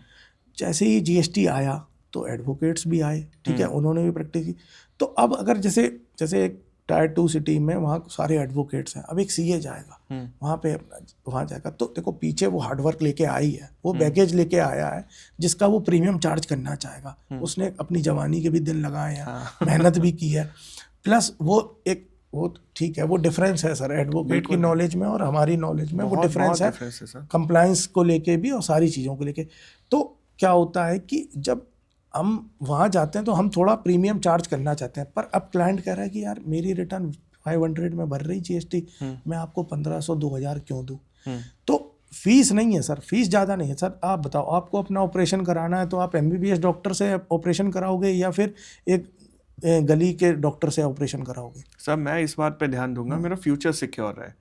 जैसे ही जीएसटी आया तो एडवोकेट्स भी आए, ठीक है, उन्होंने भी प्रैक्टिस की। तो अब अगर जैसे टायर 2 सिटी में वहाँ सारे एडवोकेट्स हैं। अब एक सीए जाएगा वहाँ पे, वहाँ जाएगा तो देखो पीछे वो हार्डवर्क लेके आई है, वो बैगेज लेके आया है जिसका वो प्रीमियम चार्ज करना चाहेगा। उसने अपनी जवानी के भी दिन लगाए हैं, मेहनत भी की है, प्लस वो ठीक है, वो डिफरेंस है सर एडवोकेट की नॉलेज में और हमारी नॉलेज में, वो डिफरेंस है कंप्लायंस को लेके भी और सारी चीज़ों को लेके। तो क्या होता है कि जब हम वहाँ जाते हैं तो हम थोड़ा प्रीमियम चार्ज करना चाहते हैं, पर अब क्लाइंट कह रहा है कि यार मेरी रिटर्न 500 में भर रही जीएसटी, मैं आपको 1500 2000 क्यों दूँ। तो फीस नहीं है सर, फीस ज़्यादा नहीं है सर। आप बताओ, आपको अपना ऑपरेशन कराना है तो आप एमबीबीएस डॉक्टर से ऑपरेशन कराओगे या फिर एक गली के डॉक्टर से ऑपरेशन कराओगे? सर मैं इस बात पे ध्यान दूंगा, मेरा फ्यूचर सिक्योर है।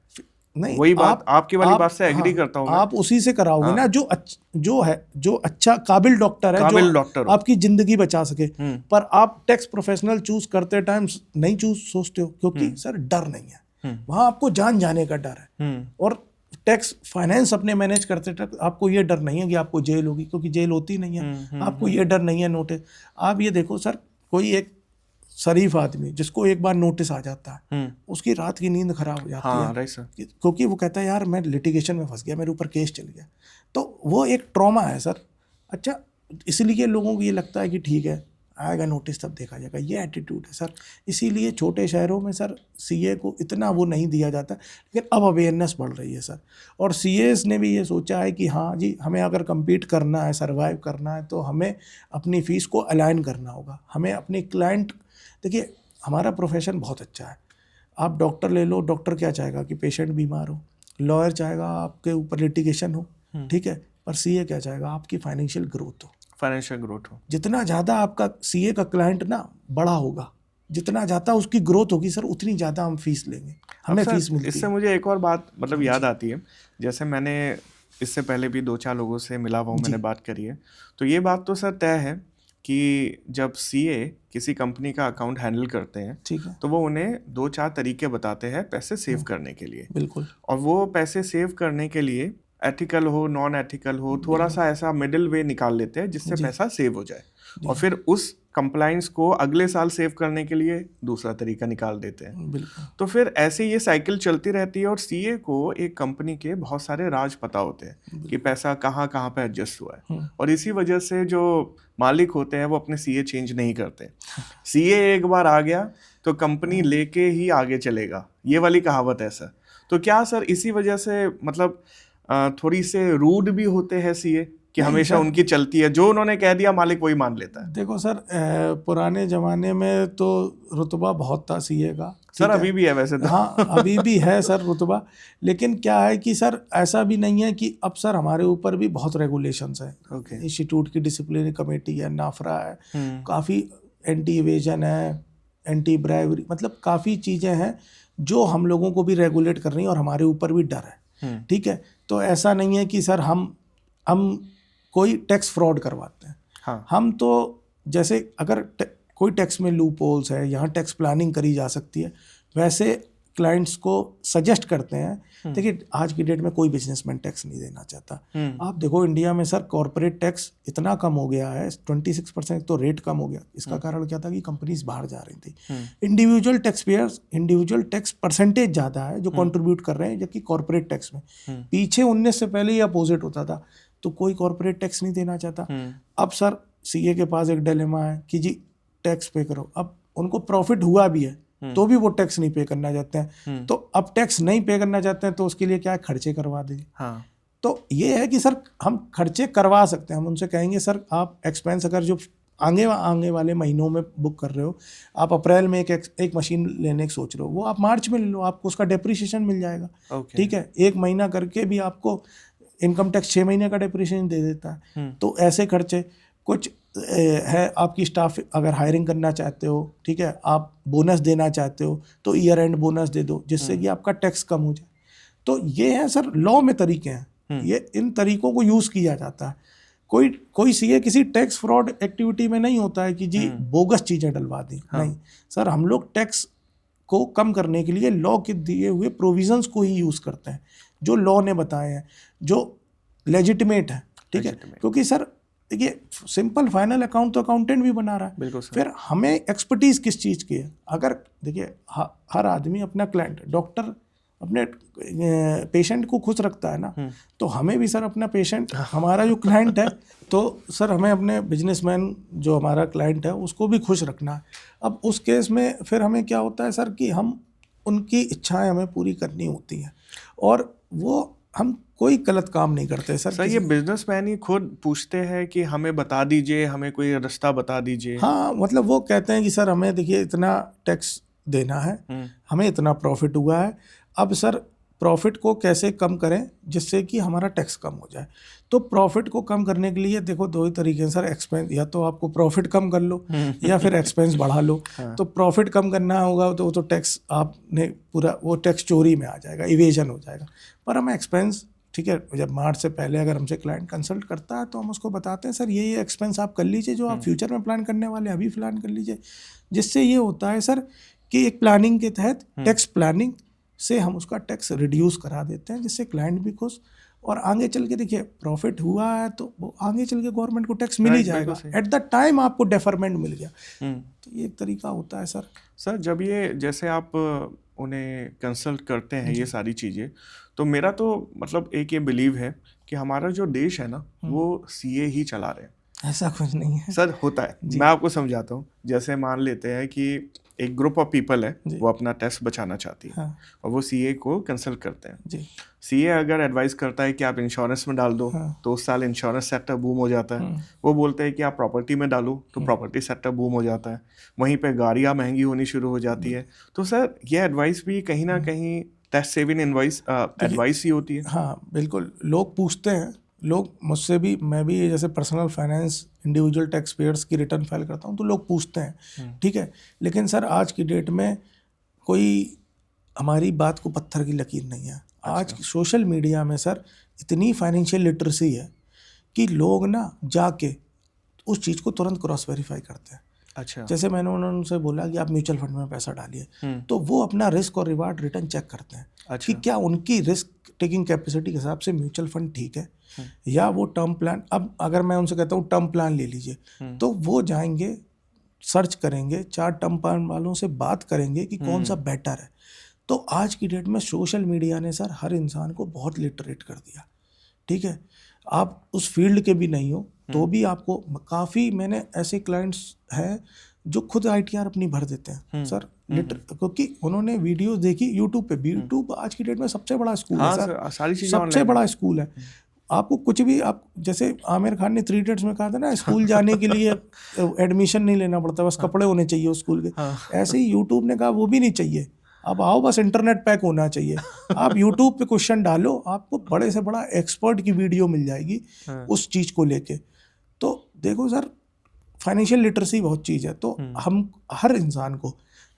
नहीं, वही बात आपकी वाली बात से एग्री करता हूँ। आप उसी से कराओगे ना जो अच्छा काबिल डॉक्टर है, काबिल जो डॉक्टर आपकी जिंदगी बचा सके। पर आप टैक्स प्रोफेशनल चूज करते टाइम नहीं सोचते हो, क्योंकि सर डर नहीं है वहाँ, आपको जान जाने का डर है। और टैक्स फाइनेंस अपने मैनेज करते टाइम आपको ये डर नहीं है कि आपको जेल होगी, क्योंकि जेल होती नहीं है। आपको ये डर नहीं है नोटिस। आप ये देखो सर, कोई एक शरीफ आदमी जिसको एक बार नोटिस आ जाता है, उसकी रात की नींद खराब हो जाती है, राइट सर, क्योंकि वो कहता है यार मैं लिटिगेशन में फंस गया, मेरे ऊपर केस चल गया। तो वो एक ट्रॉमा है सर। अच्छा, इसलिए लोगों को ये लगता है कि ठीक है आएगा नोटिस तब देखा जाएगा, ये एटीट्यूड है सर। इसीलिए छोटे शहरों में सर सीए को इतना वो नहीं दिया जाता, लेकिन अब अवेयरनेस बढ़ रही है सर। और सीएस ने भी ये सोचा है कि हाँ जी, हमें अगर compete करना है, सर्वाइव करना है, तो हमें अपनी फ़ीस को अलाइन करना होगा। हमें अपनी क्लाइंट, देखिए हमारा प्रोफेशन बहुत अच्छा है। आप डॉक्टर ले लो, डॉक्टर क्या चाहेगा कि पेशेंट बीमार हो, लॉयर चाहेगा आपके ऊपर लिटिगेशन हो, ठीक है, पर सीए क्या चाहेगा आपकी फाइनेंशियल ग्रोथ हो। जितना ज़्यादा आपका सीए का क्लाइंट ना बड़ा होगा, जितना ज़्यादा उसकी ग्रोथ होगी सर, उतनी ज़्यादा हम फीस लेंगे, हमें फीस मिलती है। इससे मुझे एक और बात मतलब याद आती है, जैसे मैंने इससे पहले भी 2-4 लोगों से मिला हुआ हूँ, मैंने बात करी है, तो ये बात तो सर तय है कि जब सीए किसी कंपनी का अकाउंट हैंडल करते हैं, ठीक है, तो वो उन्हें 2-4 तरीके बताते हैं पैसे सेव करने के लिए। बिल्कुल। और वो पैसे सेव करने के लिए एथिकल हो, नॉन एथिकल हो, थोड़ा सा ऐसा मिडिल वे निकाल लेते हैं जिससे पैसा सेव हो जाए, और फिर उस कंप्लाइंस को अगले साल सेव करने के लिए दूसरा तरीका निकाल देते हैं। तो फिर ऐसे ये साइकिल चलती रहती है, और सीए को एक कंपनी के बहुत सारे राज पता होते हैं कि पैसा कहाँ कहाँ पे एडजस्ट हुआ है, और इसी वजह से जो मालिक होते हैं वो अपने सीए चेंज नहीं करते। सीए एक बार आ गया तो कंपनी लेके ही आगे चलेगा, ये वाली कहावत है सर। तो क्या सर इसी वजह से मतलब थोड़ी से रूड भी होते हैं सीए कि हमेशा उनकी चलती है, जो उन्होंने कह दिया मालिक वही मान लेता है? देखो सर, पुराने ज़माने में तो रुतबा बहुत था सीए का सर, अभी भी है वैसे तो। हाँ, अभी भी है सर रुतबा, लेकिन क्या है कि सर ऐसा भी नहीं है कि अब सर हमारे ऊपर भी बहुत रेगुलेशंस है। इंस्टीट्यूट की डिसिप्लिनरी कमेटी है, नाफरा है, काफ़ी एंटी इवेजन है, एंटी ब्राइवरी, मतलब काफ़ी चीज़ें हैं जो हम लोगों को भी रेगुलेट कर रही हैं, और हमारे ऊपर भी डर है, ठीक है। तो ऐसा नहीं है कि सर हम कोई टैक्स फ्रॉड करवाते हैं। हाँ। हम तो जैसे अगर कोई टैक्स में लूप होल्स है, यहाँ टैक्स प्लानिंग करी जा सकती है, वैसे क्लाइंट्स को सजेस्ट करते हैं। देखिए आज की डेट में कोई बिजनेसमैन टैक्स नहीं देना चाहता। आप देखो इंडिया में सर कॉर्पोरेट टैक्स इतना कम हो गया है, 26% तो रेट कम हो गया। इसका कारण क्या था कि कंपनीज बाहर जा रही थी। Individual tax payers, individual tax percentage ज़्यादा है जो कंट्रीब्यूट कर रहे हैं, जबकि कॉर्पोरेट टैक्स में पीछे 19 से पहले ही अपोजिट होता था, तो कोई कॉर्पोरेट टैक्स नहीं देना चाहता। अब सर सीए के पास एक डिलेमा है कि जी टैक्स पे करो। अब उनको प्रॉफिट हुआ भी है तो भी वो टैक्स नहीं पे करना चाहते हैं। तो अब टैक्स नहीं पे करना चाहते हैं तो उसके लिए क्या है, खर्चे करवा देंगे। हाँ। तो ये है कि सर हम खर्चे करवा सकते हैं। हम उनसे कहेंगे सर आप एक्सपेंस अगर जो आगे वाले महीनों में बुक कर रहे हो, आप अप्रैल में एक मशीन लेने की सोच रहे हो, वो आप मार्च में ले लो, आपको उसका डेप्रिसिएशन मिल जाएगा। ठीक है, 1 महीना करके भी आपको इनकम टैक्स 6 महीने का डेप्रिसिएशन दे देता है। तो ऐसे खर्चे कुछ है। आपकी स्टाफ अगर हायरिंग करना चाहते हो, ठीक है, आप बोनस देना चाहते हो तो ईयर एंड बोनस दे दो जिससे कि आपका टैक्स कम हो जाए। तो ये है सर लॉ में तरीके हैं, ये इन तरीकों को यूज़ किया जाता है। कोई सीए किसी टैक्स फ्रॉड एक्टिविटी में नहीं होता है कि जी बोगस चीज़ें डलवा दी। नहीं सर, हम लोग टैक्स को कम करने के लिए लॉ के दिए हुए प्रोविजंस को ही यूज़ करते हैं, जो लॉ ने बताए हैं, जो लेजिटिमेट है। ठीक है, क्योंकि सर देखिए सिंपल फाइनल अकाउंट तो अकाउंटेंट भी बना रहा है। बिल्कुल सर। फिर हमें एक्सपर्टीज किस चीज़ की है? अगर देखिए हर आदमी अपना क्लाइंट, डॉक्टर अपने पेशेंट को खुश रखता है ना, तो हमें भी सर अपना पेशेंट हमारा जो क्लाइंट है, तो सर हमें अपने बिजनेसमैन जो हमारा क्लाइंट है उसको भी खुश रखना है। अब उस केस में फिर हमें क्या होता है सर कि हम उनकी इच्छाएं हमें पूरी करनी होती हैं, और वो हम कोई गलत काम नहीं करते सर। ये बिजनेसमैन ही खुद पूछते हैं कि हमें बता दीजिए, हमें कोई रास्ता बता दीजिए। हाँ, मतलब वो कहते हैं कि सर हमें देखिए इतना टैक्स देना है, हमें इतना प्रॉफिट हुआ है, अब सर प्रॉफिट को कैसे कम करें जिससे कि हमारा टैक्स कम हो जाए। तो प्रॉफिट को कम करने के लिए देखो दो ही तरीके हैं सर, एक्सपेंस, या तो आपको प्रॉफिट कम कर लो या फिर एक्सपेंस बढ़ा लो। तो प्रॉफिट कम करना होगा तो टैक्स आपने पूरा वो टैक्स चोरी में आ जाएगा, इवेजन हो जाएगा। पर हम एक्सपेंस, ठीक है, जब मार्च से पहले अगर हमसे क्लाइंट कंसल्ट करता है तो हम उसको बताते हैं सर ये एक्सपेंस आप कर लीजिए जो आप फ्यूचर में प्लान करने वाले अभी प्लान कर लीजिए। जिससे ये होता है सर कि एक प्लानिंग के तहत टैक्स प्लानिंग से हम उसका टैक्स रिड्यूस करा देते हैं, जिससे क्लाइंट भी खुश, और आगे चल के देखिए प्रॉफिट हुआ है तो वो आगे चल के गवर्नमेंट को टैक्स मिल ही जाएगा। एट द टाइम आपको डेफरमेंट मिल गया। तो ये एक तरीका होता है सर। जब ये जैसे आप उन्हें कंसल्ट करते हैं ये सारी चीज़ें, तो मेरा तो मतलब एक ये बिलीव है कि हमारा जो देश है ना वो सीए ही चला रहे हैं। ऐसा कुछ नहीं है सर, होता है। मैं आपको समझाता हूँ। जैसे मान लेते हैं कि एक ग्रुप ऑफ पीपल है, वो अपना टैक्स बचाना चाहती है, हाँ। और वो सीए को कंसल्ट करते हैं जी। सीए अगर एडवाइस करता है कि आप इंश्योरेंस में डाल दो, तो उस साल इंश्योरेंस सेक्टर बूम हो जाता है। वो बोलते हैं कि आप प्रॉपर्टी में डालो, तो प्रॉपर्टी सेक्टर बूम हो जाता है। वहीं पे गाड़ियाँ महंगी होनी शुरू हो जाती है। तो सर ये एडवाइस भी कहीं ना कहीं टैक्स सेविंग एडवाइस ही होती है। हाँ बिल्कुल, लोग पूछते हैं, लोग मुझसे भी, मैं भी जैसे personal finance individual tax payers की रिटर्न फाइल करता हूँ तो लोग पूछते हैं, ठीक है। लेकिन सर आज की डेट में कोई हमारी बात को पत्थर की लकीर नहीं है। आज सोशल मीडिया में सर इतनी फाइनेंशियल लिटरेसी है कि लोग ना जाके उस चीज़ को तुरंत क्रॉस वेरीफाई करते हैं। अच्छा। जैसे मैंने उनसे बोला कि आप म्यूचुअल फंड में पैसा डालिए, तो वो अपना रिस्क और रिवार्ड रिटर्न चेक करते हैं कि क्या उनकी रिस्क टेकिंग कैपेसिटी के हिसाब से म्यूचुअल फंड ठीक है, या वो टर्म प्लान। अब अगर मैं उनसे कहता हूँ टर्म प्लान ले लीजिए, तो वो जाएंगे, सर्च करेंगे, 4 टर्म प्लान वालों से बात करेंगे कि कौन सा बेटर है। तो आज की डेट में सोशल मीडिया ने सर हर इंसान को बहुत लिटरेट कर दिया, ठीक है। आप उस फील्ड के भी नहीं हो तो भी आपको काफ़ी, मैंने ऐसे क्लाइंट्स हैं जो खुद आईटीआर अपनी भर देते हैं सर, क्योंकि उन्होंने वीडियो देखी यूट्यूब पे। यूट्यूब आज की डेट में सबसे बड़ा स्कूल है सर, सारी चीजें सबसे बड़ा स्कूल है। आपको कुछ भी, आप जैसे आमिर खान ने 3 इडियट्स में कहा था ना, स्कूल जाने के लिए एडमिशन नहीं लेना पड़ता, बस कपड़े होने चाहिए उस स्कूल के। ऐसे ही यूट्यूब ने कहा वो भी नहीं चाहिए, अब आओ बस इंटरनेट पैक होना चाहिए। आप यूट्यूब पे क्वेश्चन डालो, आपको बड़े से बड़ा एक्सपर्ट की वीडियो मिल जाएगी उस चीज़ को लेके। तो देखो सर, फाइनेंशियल लिटरेसी बहुत चीज़ है। तो हम हर इंसान को,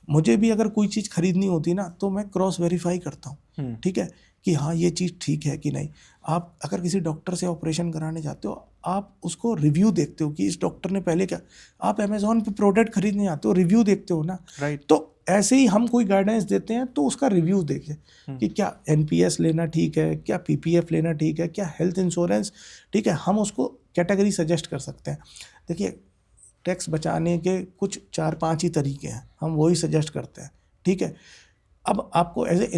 मुझे भी अगर कोई चीज़ खरीदनी होती ना तो मैं क्रॉस वेरीफाई करता हूँ, ठीक है, कि हाँ ये चीज़ ठीक है कि नहीं। आप अगर किसी डॉक्टर से ऑपरेशन कराने जाते हो, आप उसको रिव्यू देखते हो कि इस डॉक्टर ने पहले क्या। आप अमेजोन पे प्रोडक्ट खरीदने जाते हो, रिव्यू देखते हो ना, राइट। तो ऐसे ही हम कोई गाइडेंस देते हैं तो उसका रिव्यू देखें कि क्या एनपीएस लेना ठीक है, क्या पीपीएफ लेना ठीक है, क्या हेल्थ इंश्योरेंस ठीक है। हम उसको कैटेगरी सजेस्ट कर सकते हैं। देखिए टैक्स बचाने के कुछ 4-5 ही तरीके हैं, हम वही सजेस्ट करते हैं, ठीक है। अब आपको एज ए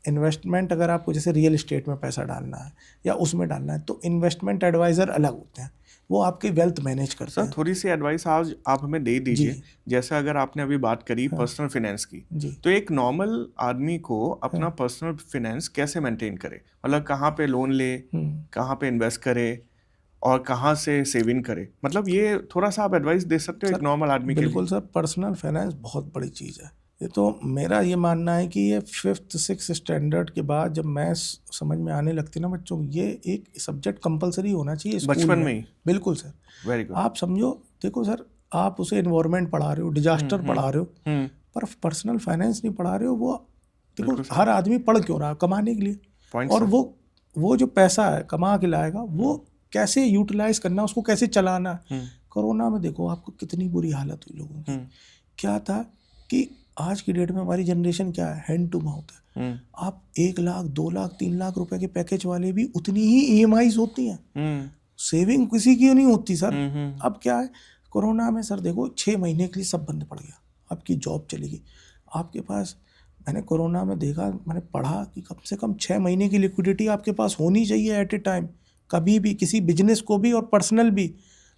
इन्वेस्टमेंट अगर आपको जैसे रियल एस्टेट में पैसा डालना है या उसमें डालना है, तो इन्वेस्टमेंट एडवाइज़र अलग होते हैं, वो आपकी वेल्थ मैनेज करते हैं। सर थोड़ी सी एडवाइस आज आप हमें दे दीजिए। जैसे अगर आपने अभी बात करी पर्सनल फाइनेंस की, तो एक नॉर्मल आदमी को अपना पर्सनल फाइनेंस कैसे मेंटेन करे, मतलब कहाँ पे लोन ले, कहाँ पे इन्वेस्ट करे और कहाँ से सेविंग करे, मतलब ये थोड़ा सा आप एडवाइस दे सकते हो एक नॉर्मल आदमी के लिए? बिल्कुल सर, पर्सनल फाइनेंस बहुत बड़ी चीज़ है। ये तो मेरा ये मानना है कि ये 5th 6th स्टैंडर्ड के बाद जब मैथ्स समझ में आने लगती है ना बच्चों, ये एक सब्जेक्ट कंपलसरी होना चाहिए बचपन में ही। बिल्कुल सर, वेरी गुड। आप समझो, देखो सर, आप उसे एनवायरनमेंट पढ़ा रहे हो, डिजास्टर पढ़ा रहे हो, पर पर्सनल फाइनेंस नहीं पढ़ा रहे हो। वो देखो हर आदमी पढ़ क्यों रहा है? कमाने के लिए। और वो जो पैसा है कमा के लाएगा, वो कैसे यूटिलाइज करना, उसको कैसे चलाना। कोरोना में देखो आपको कितनी बुरी हालत हुई लोगों की। क्या था कि आज की डेट में हमारी जनरेशन क्या है, हैंड टू माउथ है। आप 1 लाख 2 लाख 3 लाख रुपए के पैकेज वाले भी उतनी ही ईएमआईज होती हैं। सेविंग किसी की नहीं होती सर। अब क्या है, कोरोना में सर देखो 6 महीने के लिए सब बंद पड़ गया, आपकी जॉब चली गई, आपके पास, मैंने कोरोना में देखा, मैंने पढ़ा कि कम से कम 6 महीने की लिक्विडिटी आपके पास होनी चाहिए एट ए टाइम, कभी भी किसी बिजनेस को भी और पर्सनल भी।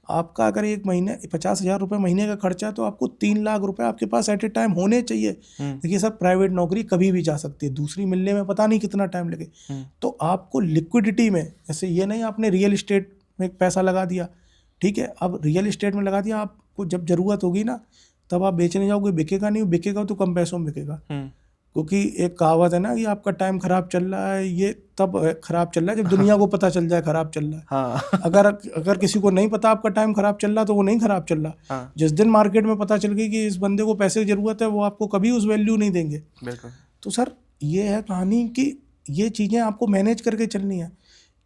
आपका अगर एक महीने 50,000 रुपये महीने का खर्चा है तो आपको 3 लाख रुपए आपके पास एट ए टाइम होने चाहिए। देखिए सर, प्राइवेट नौकरी कभी भी जा सकती है, दूसरी मिलने में पता नहीं कितना टाइम लगे। तो आपको लिक्विडिटी में, जैसे ये नहीं आपने रियल इस्टेट में पैसा लगा दिया, ठीक है, अब रियल इस्टेट में लगा दिया, आपको जब ज़रूरत होगी ना तब आप बेचने जाओगे, बिकेगा नहीं, बिकेगा तो कम पैसों में बिकेगा। क्योंकि एक कहावत है ना कि आपका टाइम खराब चल रहा है, ये तब खराब चल रहा है जब दुनिया को पता चल जाए खराब चल रहा है। हाँ। अगर किसी को नहीं पता आपका टाइम खराब चल रहा तो वो नहीं खराब चल रहा। हाँ। जिस दिन मार्केट में पता चल गई कि इस बंदे को पैसे की जरूरत है, वो आपको कभी उस वैल्यू नहीं देंगे। बिल्कुल। तो सर ये है कहानी कि ये चीज़ें आपको मैनेज करके चलनी है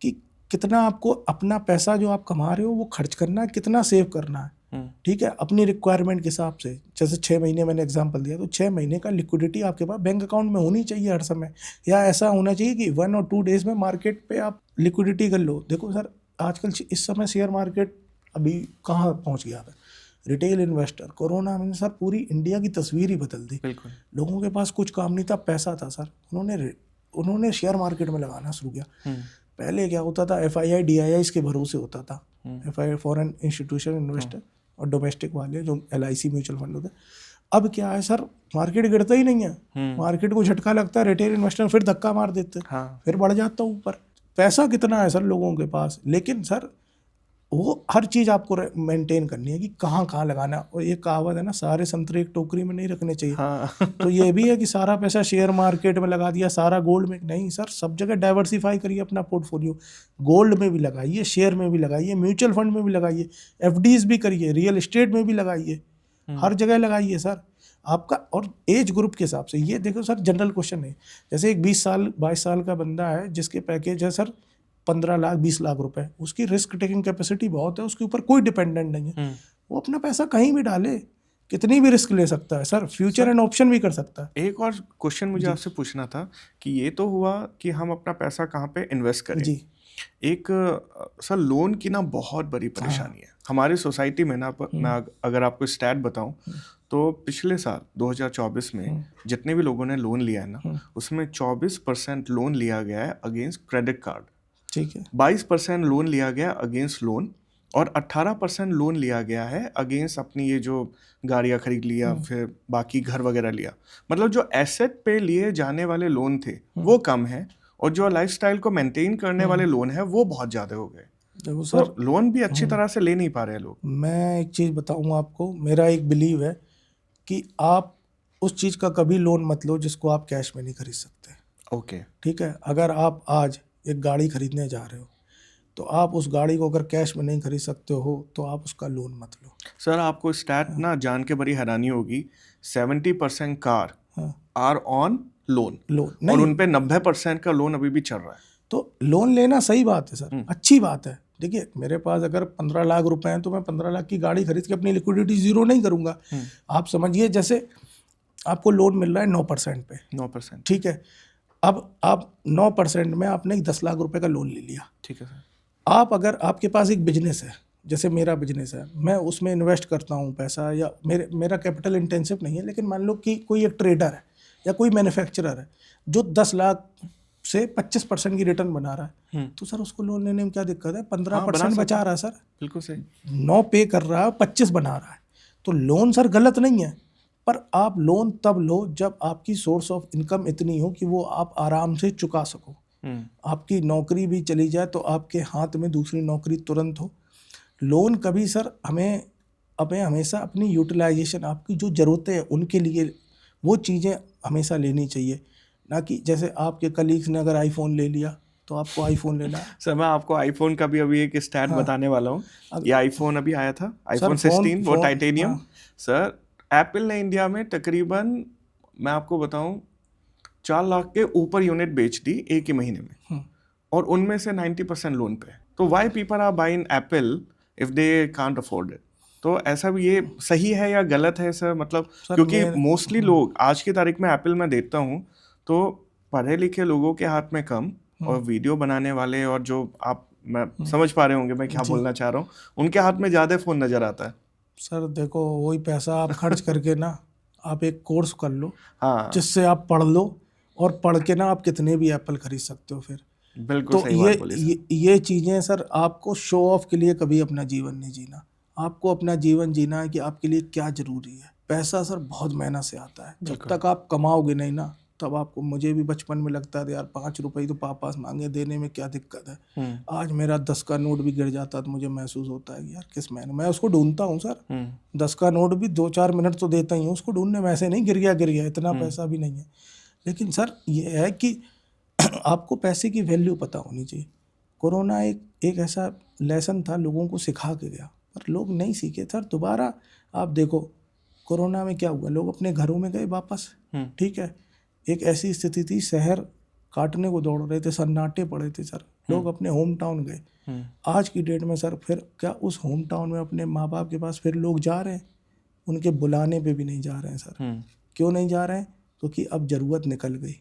कि कितना आपको अपना पैसा जो आप कमा रहे हो वो खर्च करना है, कितना सेव करना है, ठीक है, अपनी रिक्वायरमेंट के हिसाब से। जैसे 6 महीने मैंने एग्जांपल दिया, तो 6 महीने का लिक्विडिटी आपके पास बैंक अकाउंट में होनी चाहिए हर समय, या ऐसा होना चाहिए कि 1 और 2 डेज में मार्केट पे आप लिक्विडिटी कर लो। देखो सर, आजकल इस समय शेयर मार्केट अभी कहाँ पहुँच गया है, रिटेल इन्वेस्टर, कोरोना में सर पूरी इंडिया की तस्वीर ही बदल दी। बिल्कुल। लोगों के पास कुछ काम नहीं था, पैसा था सर, उन्होंने शेयर मार्केट में लगाना शुरू किया। पहले क्या होता था, FII DIIs के भरोसे होता था, FII फॉरेन इंस्टीट्यूशन इन्वेस्टर, और डोमेस्टिक वाले जो LIC म्यूचुअल फंड होते हैं। अब क्या है सर, मार्केट गिरता ही नहीं है, मार्केट को झटका लगता है, रिटेल इन्वेस्टर फिर धक्का मार देते हैं, फिर बढ़ जाता है ऊपर। पैसा कितना है सर लोगों के पास, लेकिन सर वो हर चीज़ आपको मेंटेन करनी है कि कहाँ कहाँ लगाना। और ये कहावत है ना, सारे संतरे एक टोकरी में नहीं रखने चाहिए। हाँ। तो ये भी है कि सारा पैसा शेयर मार्केट में लगा दिया, सारा गोल्ड में नहीं सर, सब जगह डाइवर्सिफाई करिए अपना पोर्टफोलियो, गोल्ड में भी लगाइए, शेयर में भी लगाइए, म्यूचुअल फंड में भी लगाइए, FDs भी करिए, रियल इस्टेट में भी लगाइए, हर जगह लगाइए सर आपका। और एज ग्रुप के हिसाब से ये देखो सर, जनरल क्वेश्चन है, जैसे एक 20 साल का बंदा है जिसके पैकेज है सर 15 लाख 20 लाख रुपए, उसकी रिस्क टेकिंग कैपेसिटी बहुत है, उसके ऊपर कोई डिपेंडेंट नहीं है, वो अपना पैसा कहीं भी डाले, कितनी भी रिस्क ले सकता है सर, फ्यूचर एंड ऑप्शन भी कर सकता है। एक और क्वेश्चन मुझे आपसे पूछना था कि ये तो हुआ कि हम अपना पैसा कहाँ पे इन्वेस्ट करें जी। एक सर, लोन की ना बहुत बड़ी परेशानी है हमारी सोसाइटी में ना। मैं अगर आपको स्टैट बताऊं तो पिछले साल 2024 में जितने भी लोगों ने लोन लिया है ना, उसमें 24% लोन लिया गया है अगेंस्ट क्रेडिट कार्ड, ठीक है, 22% लोन लिया गया अगेंस्ट लोन, और 18% लोन लिया गया है अगेंस्ट अपनी ये जो गाड़ियाँ खरीद लिया, फिर बाकी घर वगैरह लिया। मतलब जो एसेट पे लिए जाने वाले लोन थे वो कम है, और जो लाइफस्टाइल को मेंटेन करने वाले लोन है वो बहुत ज़्यादा हो गए। देखो सर, तो लोन भी अच्छी तरह से ले नहीं पा रहे लोग। मैं एक चीज़ बताऊँ आपको, मेरा एक बिलीव है कि आप उस चीज़ का कभी लोन मत लो जिसको आप कैश में नहीं खरीद सकते। ओके, ठीक है, अगर आप आज एक गाड़ी खरीदने जा रहे हो तो आप उस गाड़ी को अगर कैश में नहीं खरीद सकते हो तो आप उसका लोन मत लो। सर आपको स्टैट ना जान के बड़ी हैरानी होगी, 70% कार आर ऑन लोन, और उन पे 90% का लोन अभी भी चल रहा है। तो लोन लेना सही बात है सर, अच्छी बात है। देखिए मेरे पास अगर 15 लाख रुपए हैं तो मैं 15 लाख की गाड़ी खरीद के अपनी लिक्विडिटी जीरो नहीं करूंगा। आप समझिए, जैसे आपको लोन मिल रहा है 9% पे, 9%, ठीक है, अब आप 9% में आपने 10 लाख रुपए का लोन ले लिया, ठीक है सर। आप अगर आपके पास एक बिजनेस है, जैसे मेरा बिजनेस है, मैं उसमें इन्वेस्ट करता हूँ पैसा, या मेरा कैपिटल इंटेंसिव नहीं है, लेकिन मान लो कि कोई एक ट्रेडर है या कोई मैन्युफैक्चरर है जो 10 लाख से 25% की रिटर्न बना रहा है, तो सर उसको लोन लेने में क्या दिक्कत है? 15% बचा रहा है सर, बिल्कुल सही, 9 पे कर रहा है, 25 बना रहा है, तो लोन सर गलत नहीं है। पर आप लोन तब लो जब आपकी सोर्स ऑफ इनकम इतनी हो कि वो आप आराम से चुका सको। आपकी नौकरी भी चली जाए तो आपके हाथ में दूसरी नौकरी तुरंत हो। लोन कभी सर हमें हमेशा अपनी यूटिलाइजेशन, आपकी जो ज़रूरतें हैं उनके लिए वो चीज़ें हमेशा लेनी चाहिए, ना कि जैसे आपके कलीग्स ने अगर आईफोन ले लिया तो आपको आईफोन लेना है। सर मैं आपको आईफोन का भी अभी एक स्टैट बताने वाला हूँ। ये आईफोन अभी आया था, आईफोन 16, वो टाइटेनियम। सर एप्पल ने इंडिया में तकरीबन, मैं आपको बताऊं, 4 लाख के ऊपर यूनिट बेच दी एक ही महीने में, और उनमें से 90% लोन पे। तो why people are buying Apple if they can't afford it? तो ऐसा भी ये सही है या गलत है सर? मतलब क्योंकि मोस्टली लोग आज की तारीख में एप्पल में देखता हूँ तो पढ़े लिखे लोगों के हाथ में कम, और वीडियो बनाने वाले और जो आप मैं समझ पा रहे होंगे मैं क्या बोलना चाह रहा हूँ। उनके हाथ में ज़्यादा फ़ोन नज़र आता है। सर देखो, वही पैसा आप खर्च करके ना आप एक कोर्स कर लो, हाँ, जिससे आप पढ़ लो, और पढ़ के ना आप कितने भी एप्पल खरीद सकते हो फिर। बिल्कुल तो सही बात बोली सर। ये चीज़ें सर, आपको शो ऑफ के लिए कभी अपना जीवन नहीं जीना। आपको अपना जीवन जीना है कि आपके लिए क्या ज़रूरी है। पैसा सर बहुत मेहनत से आता है, जब तक आप कमाओगे नहीं ना तब आपको, मुझे भी बचपन में लगता था यार 5 रुपए तो पापा से मांगे, देने में क्या दिक्कत है। आज मेरा 10 का नोट भी गिर जाता तो मुझे महसूस होता है कि यार किस महीने मैं उसको ढूंढता हूँ सर। 10 का नोट भी 2-4 मिनट तो देता ही हूँ उसको ढूंढने में, ऐसे नहीं गिर गया, इतना पैसा भी नहीं है। लेकिन सर ये है कि आपको पैसे की वैल्यू पता होनी चाहिए। कोरोना एक ऐसा लेसन था, लोगों को सिखा के गया, पर लोग नहीं सीखे सर। दोबारा आप देखो कोरोना में क्या हुआ, लोग अपने घरों में गए वापस, ठीक है। एक ऐसी स्थिति थी, शहर काटने को दौड़ रहे थे, सन्नाटे पड़े थे सर, लोग अपने होम टाउन गए। आज की डेट में सर फिर क्या उस होम टाउन में अपने माँ बाप के पास फिर लोग जा रहे हैं? उनके बुलाने पे भी नहीं जा रहे हैं सर। क्यों नहीं जा रहे हैं? क्योंकि अब ज़रूरत निकल गई,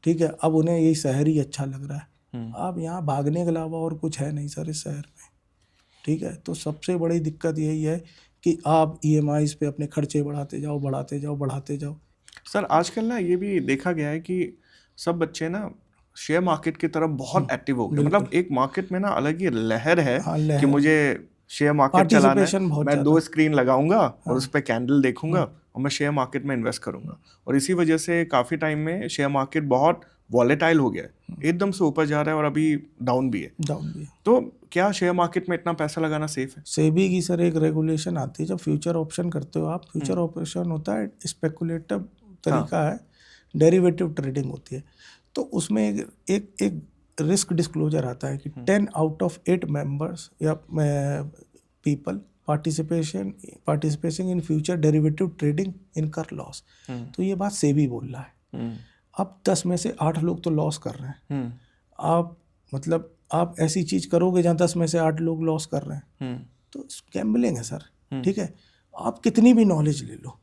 ठीक है। अब उन्हें यही शहर ही अच्छा लग रहा है। अब यहाँ भागने के अलावा और कुछ है नहीं सर इस शहर में, ठीक है। तो सबसे बड़ी दिक्कत यही है कि आप EMIs पे अपने खर्चे बढ़ाते जाओ। सर आजकल ना ये भी देखा गया है कि सब बच्चे ना शेयर मार्केट की तरफ बहुत एक्टिव हो गए। मतलब एक मार्केट में ना अलग ही लहर है कि मुझे शेयर मार्केट चलाना है, पार्टिसिपेशन बहुत मैं 2 स्क्रीन लगाऊंगा और उस पर कैंडल देखूंगा और मैं शेयर मार्केट में इन्वेस्ट करूंगा। और इसी वजह से काफ़ी टाइम में शेयर मार्केट बहुत वॉलेटाइल हो गया है, एकदम से ऊपर जा रहा है और अभी डाउन भी है। तो क्या शेयर मार्केट में इतना पैसा लगाना सेफ है? सेबी की सर एक रेगुलेशन आती है, जब फ्यूचर ऑप्शन करते हो आप, फ्यूचर ऑप्शन होता है स्पेकुलेटिव तरीका है, डेरिवेटिव ट्रेडिंग होती है। तो उसमें एक रिस्क डिस्क्लोजर आता है कि 10 आउट ऑफ 8 मेंबर्स या people participation in future derivative trading इनकर लॉस। तो ये बात सेबी बोल रहा है। अब 10 में से 8 लोग तो लॉस कर रहे हैं। आप मतलब आप ऐसी चीज करोगे जहाँ 10 में से 8 लोग लॉस कर रहे हैं, तो गैम्बलिंग है सर, ठीक है। आप कितनी भी नॉलेज ले लो,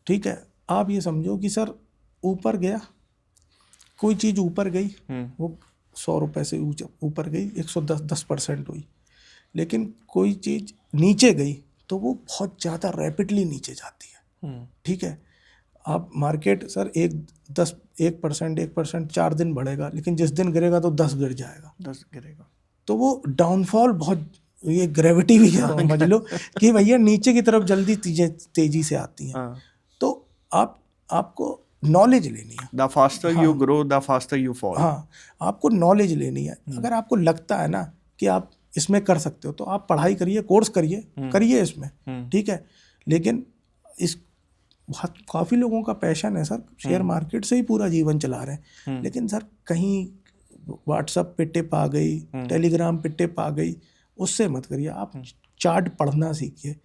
ठीक है, आप ये समझो कि सर ऊपर गया, कोई चीज ऊपर गई, वो 100 रुपए से ऊपर गई, 110% हुई। लेकिन कोई चीज नीचे गई तो वो बहुत ज़्यादा रैपिडली नीचे जाती है, ठीक है। आप मार्केट सर 1% 4 दिन बढ़ेगा, लेकिन जिस दिन गिरेगा तो 10 गिर जाएगा, 10 गिरेगा। तो वो डाउनफॉल बहुत, ये ग्रेविटी भी समझ लो कि भैया नीचे की तरफ जल्दी तेजी से आती हैं। तो आपको नॉलेज लेनी है। The faster you grow the faster you fall. हाँ, आपको नॉलेज लेनी है। अगर आपको लगता है ना कि आप इसमें कर सकते हो तो आप पढ़ाई करिए, कोर्स करिए इसमें, ठीक है। लेकिन इस काफ़ी लोगों का पैशन है सर, शेयर मार्केट से ही पूरा जीवन चला रहे हैं। लेकिन सर कहीं व्हाट्सएप पे टिप आ गई, टेलीग्राम पे टिप आ गई, उससे मत करिए। आप चार्ट पढ़ना सीखिए,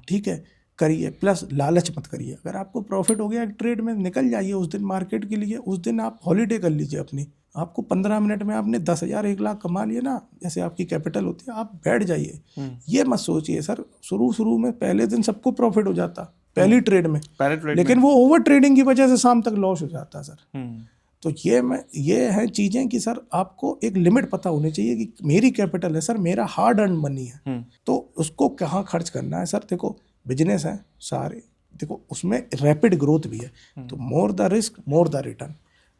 ठीक है, करिए, प्लस लालच मत करिए। अगर आपको प्रॉफिट हो गया एक ट्रेड में, निकल जाइए उस दिन मार्केट के लिए, उस दिन आप हॉलीडे कर लीजिए अपनी। आपको 15 मिनट में आपने 10,000 1 लाख कमा लिए ना, जैसे आपकी कैपिटल होती है, आप बैठ जाइए। ये मत सोचिए सर शुरू में पहले दिन सबको प्रॉफिट हो जाता पहली ट्रेड में, लेकिन वो ओवर ट्रेडिंग की वजह से शाम तक लॉस हो जाता सर। तो ये है चीज़ें कि सर आपको एक लिमिट पता होनी चाहिए कि मेरी कैपिटल है सर, मेरा हार्ड अर्न मनी है, तो उसको कहाँ खर्च करना है। सर देखो बिजनेस है सारे, देखो उसमें रैपिड ग्रोथ भी है, तो more the risk more the return.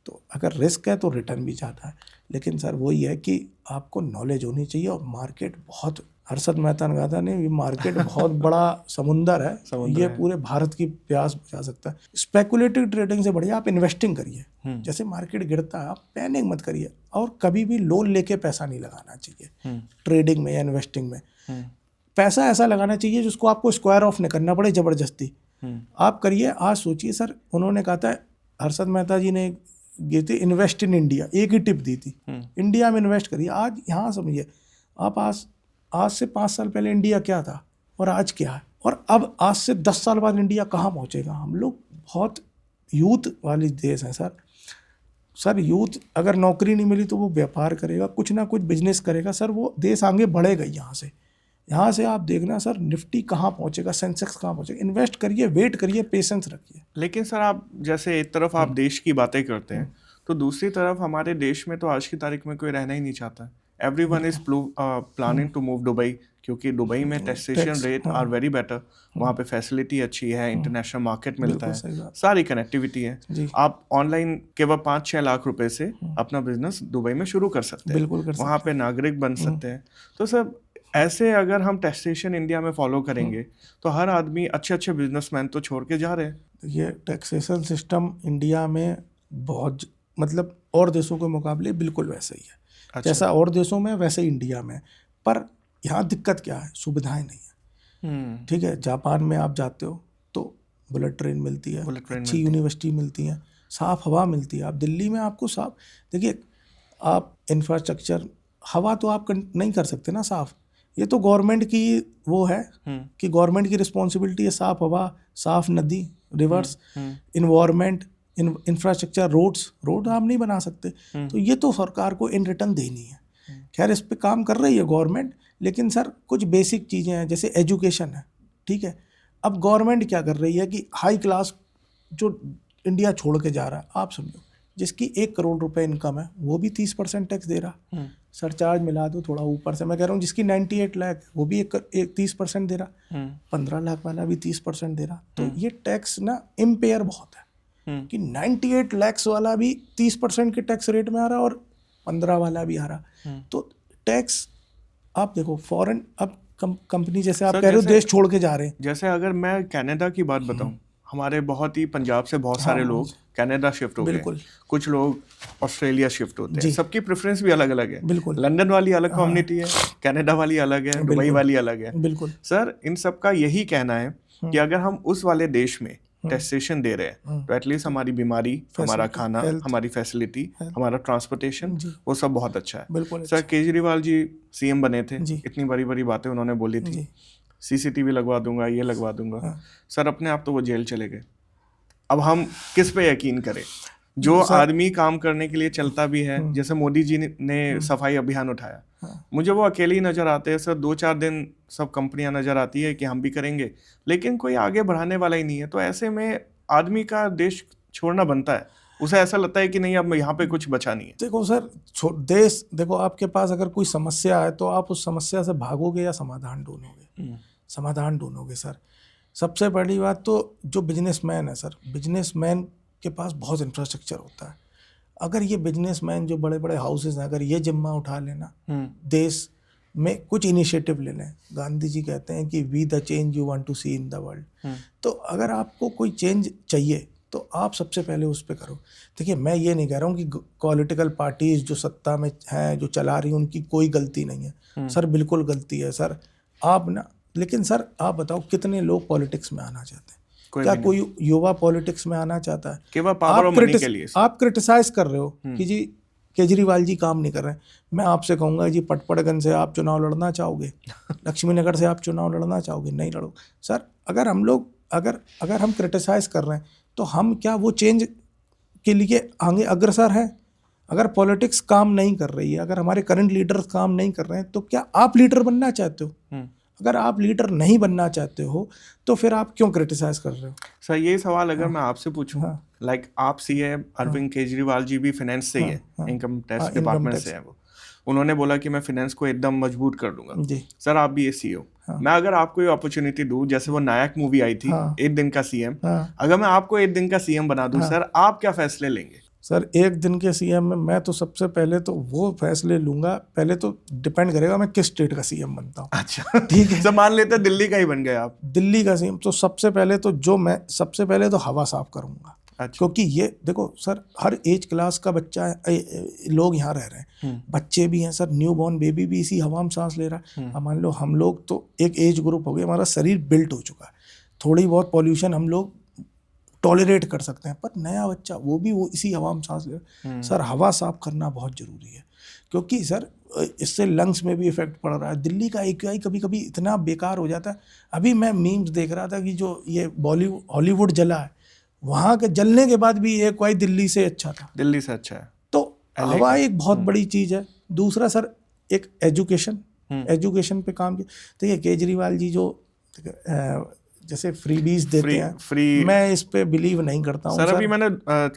तो अगर रिस्क है तो रिटर्न भी ज़्यादा है। लेकिन सर वही है कि आपको नॉलेज होनी चाहिए, और मार्केट बहुत, हर्षद मेहता ने कहा था नहीं, ये मार्केट बहुत बड़ा समुंदर है, ये पूरे भारत की प्यास बुझा सकता है। स्पेकुलेटिव ट्रेडिंग से बढ़िया आप इन्वेस्टिंग करिए। जैसे मार्केट गिरता है आप पैनिक मत करिए, और कभी भी लोन लेके पैसा नहीं लगाना चाहिए ट्रेडिंग में या इन्वेस्टिंग में। पैसा ऐसा लगाना चाहिए जिसको आपको स्क्वायर ऑफ नहीं करना पड़े जबरदस्ती। आप करिए। आज सोचिए सर, उन्होंने कहा था, हर्षद मेहता जी ने ये थी इन्वेस्ट इन इंडिया, एक ही टिप दी थी, इंडिया में इन्वेस्ट करिए। आज यहाँ समझिए आप, आज से 5 साल पहले इंडिया क्या था और आज क्या है, और अब आज से 10 साल बाद इंडिया कहाँ पहुँचेगा। हम लोग बहुत यूथ वाली देश हैं सर। यूथ अगर नौकरी नहीं मिली तो वो व्यापार करेगा, कुछ ना कुछ बिजनेस करेगा सर, वो देश आगे बढ़ेगा। यहाँ से आप देखना सर, निफ्टी कहाँ पहुँचेगा, सेंसेक्स कहाँ पहुँचेगा। इन्वेस्ट करिए, वेट करिए, पेशेंस रखिए। लेकिन सर आप जैसे एक तरफ आप देश की बातें करते हैं, तो दूसरी तरफ हमारे देश में तो आज की तारीख में कोई रहना ही नहीं चाहता है। Everyone is planning to move Dubai, क्योंकि दुबई में taxation rate are very better, वहाँ पे फैसिलिटी अच्छी है, इंटरनेशनल मार्केट मिलता है, सारी कनेक्टिविटी है। आप ऑनलाइन केवल 5-6 लाख रुपए से अपना बिजनेस दुबई में शुरू कर सकते हैं, वहाँ पे नागरिक बन सकते हैं। तो सर ऐसे अगर हम टैक्सेशन इंडिया में फॉलो करेंगे तो हर आदमी अच्छे अच्छे बिजनेसमैन तो छोड़ के जा रहे हैं। ये टैक्सेशन सिस्टम इंडिया में बहुत मतलब और देशों के मुकाबले बिल्कुल वैसे ही है। अच्छा। जैसा और देशों में वैसे ही इंडिया में, पर यहाँ दिक्कत क्या है, सुविधाएं नहीं है। ठीक है, जापान में आप जाते हो तो बुलेट ट्रेन मिलती है, अच्छी यूनिवर्सिटी मिलती है, साफ हवा मिलती है। आप दिल्ली में आपको साफ, देखिए आप इंफ्रास्ट्रक्चर, हवा तो आप नहीं कर सकते ना साफ, ये तो गवर्नमेंट की वो है कि गवर्नमेंट की रिस्पॉन्सिबिलिटी है साफ हवा, साफ नदी, रिवर्स, इन्वायरमेंट, इंफ्रास्ट्रक्चर, रोड आप नहीं बना सकते, तो ये तो सरकार को इन रिटर्न देनी है। खैर इस पे काम कर रही है गवर्नमेंट, लेकिन सर कुछ बेसिक चीज़ें हैं जैसे एजुकेशन है, ठीक है। अब गवर्नमेंट क्या कर रही है कि हाई क्लास जो इंडिया छोड़ के जा रहा है, आप समझो जिसकी 1 करोड़ रुपए इनकम है वो भी 30% टैक्स दे रहा, सरचार्ज मिला दो थोड़ा ऊपर से, मैं कह रहा हूँ जिसकी 98 लाख वो भी 30% दे रहा, 15 लाख वाला भी 30% दे रहा। तो ये टैक्स ना इम्पेयर बहुत है कि 98 लाख वाला भी 30% के टैक्स रेट में आ रहा और 15 वाला भी आ रहा। तो टैक्स आप देखो फॉरेन, अब कंपनी जैसे आप कह रहे हो देश छोड़ के जा रहे हैं, जैसे अगर मैं कनाडा की बात बताऊं, हमारे बहुत ही पंजाब से बहुत सारे लोग कनाडा शिफ्ट हो गए, कुछ लोग ऑस्ट्रेलिया शिफ्ट होते हैं, सबकी प्रेफरेंस भी अलग अलग है। बिल्कुल, लंदन वाली अलग कम्युनिटी है, कनाडा वाली अलग है, दुबई वाली अलग है। बिल्कुल सर, इन सब का यही कहना है कि अगर हम उस वाले देश में टैक्सेशन दे रहे हैं तो एटलीस्ट हमारी बीमारी, हमारा खाना, हमारी फैसिलिटी, हमारा ट्रांसपोर्टेशन, वो सब बहुत अच्छा है। सर केजरीवाल जी सीएम बने थे, इतनी बड़ी बड़ी बातें उन्होंने बोली थी, सीसीटीवी लगवा दूंगा, ये लगवा दूंगा। सर अपने आप तो वो जेल चले गए। अब हम किस पे यकीन करें? जो आदमी काम करने के लिए चलता भी है, जैसे मोदी जी ने सफाई अभियान उठाया, मुझे वो अकेले ही नजर आते हैं सर। 2-4 दिन सब कंपनियां नजर आती है कि हम भी करेंगे, लेकिन कोई आगे बढ़ाने वाला ही नहीं है। तो ऐसे में आदमी का देश छोड़ना बनता है, उसे ऐसा लगता है कि नहीं अब यहाँ पे कुछ बचा नहीं है। देखो सर, देश देखो, आपके पास अगर कोई समस्या है तो आप उस समस्या से भागोगे या समाधान ढूंढोगे? समाधान ढूंढोगे सर। सबसे बड़ी बात तो जो बिजनेसमैन है सर, बिजनेसमैन के पास बहुत इंफ्रास्ट्रक्चर होता है। अगर ये बिजनेसमैन जो बड़े बड़े हाउसेज हैं, अगर ये जिम्मा उठा लेना, देश में कुछ इनिशिएटिव ले लें, गांधी जी कहते हैं कि be the change you want to see in the world. तो अगर आपको कोई चेंज चाहिए तो आप सबसे पहले उस पर करो। देखिए मैं ये नहीं कह रहा हूँ कि पॉलिटिकल पार्टीज जो सत्ता में हैं, जो चला रही हैं, उनकी कोई गलती नहीं है सर, बिल्कुल गलती है सर। आप ना, लेकिन सर आप बताओ कितने लोग पॉलिटिक्स में आना चाहते हैं? क्या कोई युवा पॉलिटिक्स में आना चाहता है? केवल पावर और मनी के लिए। आप क्रिटिसाइज कर रहे हो कि जी केजरीवाल जी काम नहीं कर रहे हैं। मैं आपसे कहूंगा जी पटपड़गंज से आप चुनाव लड़ना चाहोगे? लक्ष्मी नगर से आप चुनाव लड़ना चाहोगे? नहीं लड़ो सर। अगर हम लोग अगर हम क्रिटिसाइज कर रहे हैं तो हम क्या वो चेंज के लिए आगे अग्रसर हैं? अगर पॉलिटिक्स काम नहीं कर रही है, अगर हमारे करंट लीडर्स काम नहीं कर रहे हैं, तो क्या आप लीडर बनना चाहते हो? अगर आप लीडर नहीं बनना चाहते हो तो फिर आप क्यों क्रिटिसाइज कर रहे हो? सर ये सवाल अगर मैं आपसे पूछूं, लाइक आप सीए अरविंद केजरीवाल जी भी फाइनेंस से ही है, इनकम टैक्स डिपार्टमेंट से है वो। उन्होंने बोला कि मैं फाइनेंस को एकदम मजबूत कर दूंगा जी। सर आप भी ये सीईओ, मैं अगर आपको ये अपॉर्चुनिटी दूं, जैसे वो नायक मूवी आई थी, 1 दिन का सीएम, अगर मैं आपको 1 दिन का सीएम बना दूं, सर आप क्या फैसले लेंगे? सर 1 दिन के सीएम में मैं तो सबसे पहले तो वो फैसले लूंगा, पहले तो डिपेंड करेगा मैं किस स्टेट का सीएम बनता हूँ। अच्छा ठीक है, तो मान लेते हैं दिल्ली का ही बन गए आप। दिल्ली का सीएम तो सबसे पहले तो हवा साफ करूंगा। अच्छा। क्योंकि ये देखो सर, हर एज क्लास का बच्चा लोग यहाँ रह रहे हैं, बच्चे भी हैं सर, न्यू बॉर्न बेबी भी इसी हवा में सांस ले रहा है। अब मान लो हम लोग तो एक एज ग्रुप हो गए, हमारा शरीर बिल्ट हो चुका है, थोड़ी बहुत पॉल्यूशन हम लोग टॉलरेट कर सकते हैं, पर नया बच्चा वो इसी हवा में सांस ले रहा है। सर हवा साफ करना बहुत जरूरी है, क्योंकि सर इससे लंग्स में भी इफेक्ट पड़ रहा है। दिल्ली का AQI कभी कभी इतना बेकार हो जाता है। अभी मैं मीम्स देख रहा था कि जो ये हॉलीवुड जला है, वहाँ के जलने के बाद भी AQI दिल्ली से अच्छा था। दिल्ली से अच्छा है। तो हवा एक बहुत बड़ी चीज़ है। दूसरा सर एक एजुकेशन पे काम किया। तो ये केजरीवाल जी जो जैसे फ्रीबीज देते हैं, मैं इस पे बिलीव नहीं करता हूँ सर। अभी मैंने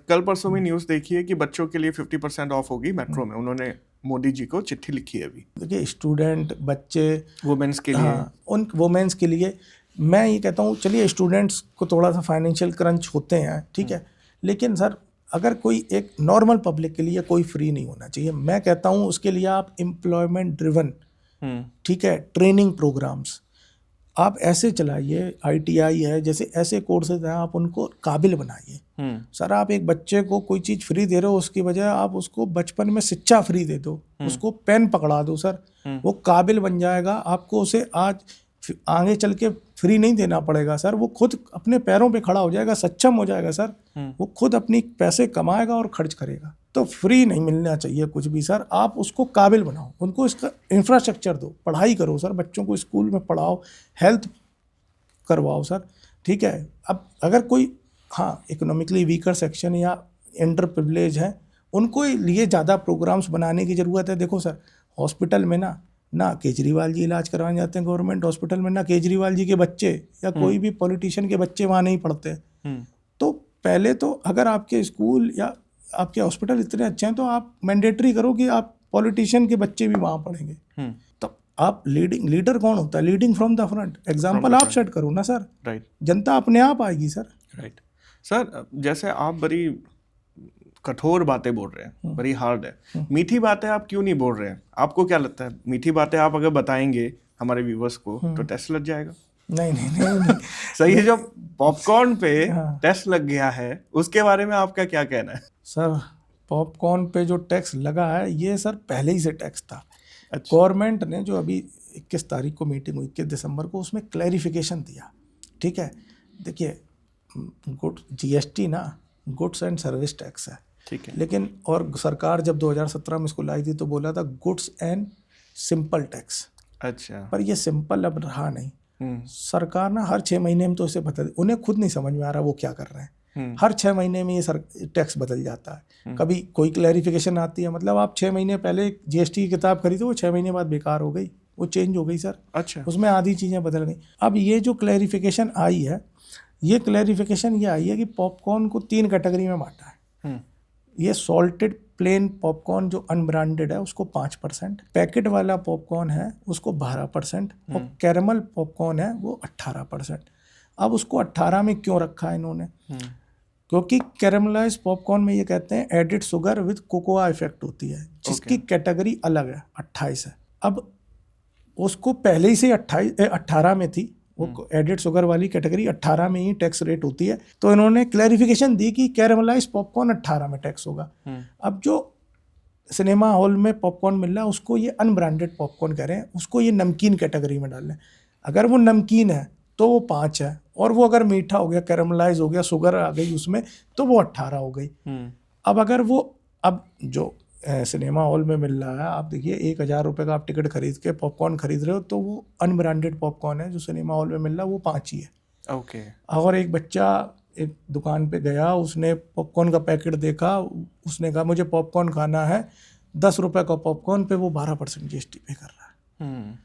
कल परसों में न्यूज़ देखी है कि बच्चों के लिए 50% ऑफ होगी मेट्रो में, उन्होंने मोदी जी को चिट्ठी लिखी है अभी। देखिए स्टूडेंट, बच्चे, वुमेन्स के लिए। हाँ, उन वुमेन्स के लिए मैं ये कहता हूँ, चलिए स्टूडेंट्स को थोड़ा सा फाइनेंशियल क्रंच होते हैं, ठीक है, लेकिन सर अगर कोई एक नॉर्मल पब्लिक के लिए कोई फ्री नहीं होना चाहिए। मैं कहता हूँ उसके लिए आप एम्प्लॉयमेंट ड्रिवन, ठीक है, ट्रेनिंग प्रोग्राम्स आप ऐसे चलाइए, ITI है, जैसे ऐसे कोर्सेज हैं, आप उनको काबिल बनाइए। सर आप एक बच्चे को कोई चीज़ फ्री दे रहे हो, उसकी बजाय आप उसको बचपन में शिक्षा फ्री दे दो, उसको पेन पकड़ा दो सर, वो काबिल बन जाएगा। आपको उसे आज आगे चल के फ्री नहीं देना पड़ेगा सर, वो खुद अपने पैरों पे खड़ा हो जाएगा, सक्षम हो जाएगा सर, वो खुद अपनी पैसे कमाएगा और खर्च करेगा। तो फ्री नहीं मिलना चाहिए कुछ भी सर, आप उसको काबिल बनाओ, उनको इसका इंफ्रास्ट्रक्चर दो, पढ़ाई करो सर, बच्चों को स्कूल में पढ़ाओ, हेल्थ करवाओ सर, ठीक है। अब अगर कोई हाँ इकोनॉमिकली वीकर सेक्शन या अंडर प्रिविलेज है, उनको लिए ज़्यादा प्रोग्राम्स बनाने की ज़रूरत है। देखो सर हॉस्पिटल में ना केजरीवाल जी इलाज करवाने जाते हैं गवर्नमेंट हॉस्पिटल में, ना केजरीवाल जी के बच्चे या कोई भी पॉलिटिशियन के बच्चे वहाँ नहीं पढ़ते। तो पहले तो अगर आपके स्कूल या आपके हॉस्पिटल इतने अच्छे हैं तो आप मैंडेटरी करो कि आप पॉलिटिशियन के बच्चे भी वहाँ पढ़ेंगे। तो आप लीडर कौन होता है? Leading from the front, example आप सेट करो ना सर, राइट, जनता अपने आप आएगी सर। राइट सर, जैसे आप बड़ी कठोर बातें बोल रहे हैं, बड़ी हार्ड है, मीठी बातें आप क्यों नहीं बोल रहे हैं? आपको क्या लगता है मीठी बातें आप अगर बताएंगे हमारे व्यूवर्स को तो टेस्ट लग जाएगा? नहीं। सही है, जो पॉपकॉर्न पे टैक्स लग गया है उसके बारे में आपका क्या कहना है? सर पॉपकॉर्न पे जो टैक्स लगा है ये सर पहले ही से टैक्स था। अच्छा। गवर्नमेंट ने जो अभी 21 तारीख को मीटिंग हुई, 21 दिसंबर को, उसमें क्लैरिफिकेशन दिया, ठीक है। देखिए GST ना गुड्स एंड सर्विस टैक्स है, ठीक है, लेकिन और सरकार जब 2017 में इसको लाई थी तो बोला था गुड्स एंड सिंपल टैक्स। अच्छा। पर ये सिंपल अब रहा नहीं। सरकार ना हर 6 महीने में तो इसे बदल, उन्हें खुद नहीं समझ में आ रहा वो क्या कर रहे हैं। हर 6 महीने में ये टैक्स बदल जाता है। कभी कोई क्लैरिफिकेशन आती है, मतलब आप 6 महीने पहले GST की किताब खरीदो, वो 6 महीने बाद बेकार हो गई, वो चेंज हो गई सर। अच्छा। उसमें आधी चीज़ें बदल गई। अब ये जो क्लैरिफिकेशन आई है, ये क्लैरिफिकेशन ये आई है कि पॉपकॉर्न को 3 कैटेगरी में बांटा है। ये सॉल्टेड प्लेन पॉपकॉर्न जो अनब्रांडेड है उसको 5%, पैकेट वाला पॉपकॉर्न है उसको 12% और कैरेमल पॉपकॉर्न है वो 18%। अब उसको 18 में क्यों रखा है इन्होंने? क्योंकि कैरेमलाइज पॉपकॉर्न में ये कहते हैं added sugar with cocoa effect होती है, जिसकी कैटेगरी अलग है, 28 है। अब उसको पहले ही से 18 में थी, वो एडिड शुगर वाली कैटेगरी 18 में ही टैक्स रेट होती है। तो इन्होंने क्लैरिफिकेशन दी कि कैरेमलाइज पॉपकॉर्न 18 में टैक्स होगा। अब जो सिनेमा हॉल में पॉपकॉर्न मिल रहा है उसको ये अनब्रांडेड पॉपकॉर्न कह रहे हैं, उसको ये नमकीन कैटेगरी में डाल रहे हैं। अगर वो नमकीन है तो वो 5 है, और वो अगर मीठा हो गया, कैरेमलाइज हो गया, शुगर आ गई उसमें, तो वो 18 हो गई। अब अगर वो अब जो सिनेमा हॉल में मिल रहा है, आप देखिए 1000 रुपये का आप टिकट खरीद के पॉपकॉर्न खरीद रहे हो, तो वो अनब्रांडेड पॉपकॉर्न है। जो सिनेमा हॉल में मिल रहा है वो 5 ही है। ओके। और एक बच्चा एक दुकान पे गया, उसने पॉपकॉर्न का पैकेट देखा, उसने कहा मुझे पॉपकॉर्न खाना है, 10 रुपये का पॉपकॉर्न पे वो 12% GST पे कर रहा है।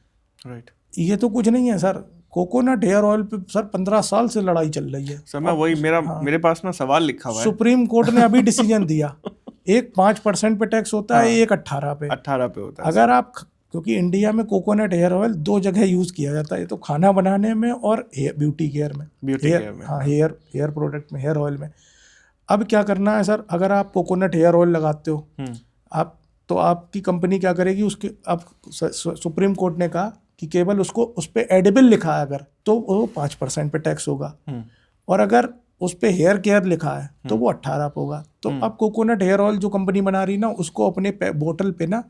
राइट। ये तो कुछ नहीं है सर। कोकोनट हेयर ऑयल पे सर 15 साल से लड़ाई चल रही है सर। मैं वही मेरे पास ना सवाल लिखा हुआ है। सुप्रीम कोर्ट ने अभी डिसीजन दिया, एक 5% पे टैक्स होता है, एक 18 पे होता है। अगर आप, क्योंकि इंडिया में कोकोनट हेयर ऑयल 2 जगह यूज किया जाता है, तो खाना बनाने में और ब्यूटी केयर में, हेयर प्रोडक्ट में, हेयर ऑयल में। अब क्या करना है सर, अगर आप कोकोनट हेयर ऑयल लगाते हो आप, तो आपकी कंपनी क्या करेगी, उसके अब सुप्रीम कोर्ट ने कहा कि केवल उसको उस पर एडिबल लिखा है अगर, तो वो 5% पे टैक्स होगा, और अगर उस पर हेयर केयर लिखा है तो वो 18 पे होगा। तो अब कोकोनट हेयर ऑयल जो कंपनी बना रही ना, उसको अपने बोतल पे ना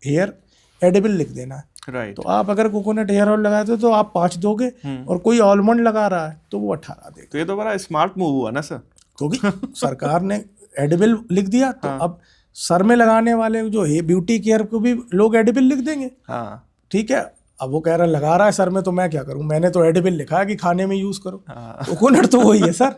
हेयर एडिबल लिख देना है। राइट। तो आप अगर कोकोनट हेयर ऑयल लगाते हो तो आप 5 दोगे, और कोई आलमंड लगा रहा है तो वो 18 देगा। तो ये तो बड़ा स्मार्ट मूव हुआ ना सर, क्योंकि सरकार ने एडिबल लिख दिया, तो अब सर में लगाने वाले जो ब्यूटी केयर को भी लोग एडिबल लिख देंगे। ठीक है। अब वो कह रहा है लगा रहा है सर में, तो मैं क्या करूं, मैंने तो एडिबल लिखा है कि खाने में यूज करो। कोकोनट तो वही है सर।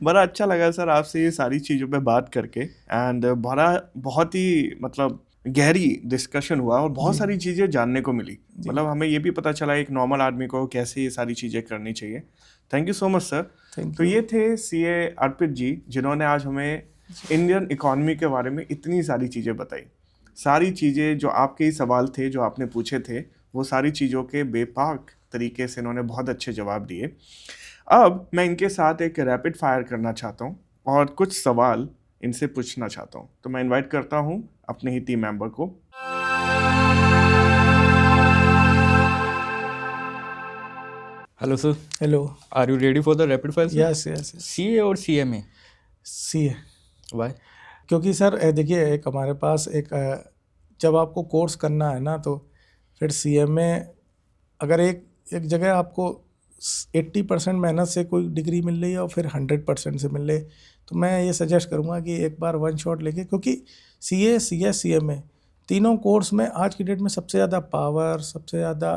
बड़ा अच्छा लगा सर आपसे ये सारी चीज़ों पे बात करके, एंड बहुत ही मतलब गहरी डिस्कशन हुआ और बहुत सारी चीज़ें जानने को मिली। मतलब हमें ये भी पता चला एक नॉर्मल आदमी को कैसे ये सारी चीज़ें करनी चाहिए। Thank you so much sir. तो ये थे CA अर्पित जी, जिन्होंने आज हमें इंडियन इकॉनमी के बारे में इतनी सारी चीज़ें बताई। सारी चीज़ें जो आपके ही सवाल थे जो आपने पूछे थे, वो सारी चीज़ों के बेबाक तरीके से इन्होंने बहुत अच्छे जवाब दिए। अब मैं इनके साथ एक रैपिड फायर करना चाहता हूँ और कुछ सवाल इनसे पूछना चाहता हूँ। तो मैं इनवाइट करता हूँ अपने ही टीम मेंबर को। Hello sir, hello. Are you ready for the rapid fire? Yes yes. CA और सीएमए? सीए। व्हाई? क्योंकि सर देखिए, एक हमारे पास जब आपको कोर्स करना है ना, तो फिर सीएमए अगर एक जगह आपको 80% मेहनत से कोई डिग्री मिल रही है और फिर 100% से मिल रही है, तो मैं ये सजेस्ट करूँगा कि एक बार वन शॉट लेके, क्योंकि सीए, सीएस, सीएमए तीनों कोर्स में आज की डेट में सबसे ज़्यादा पावर, सबसे ज़्यादा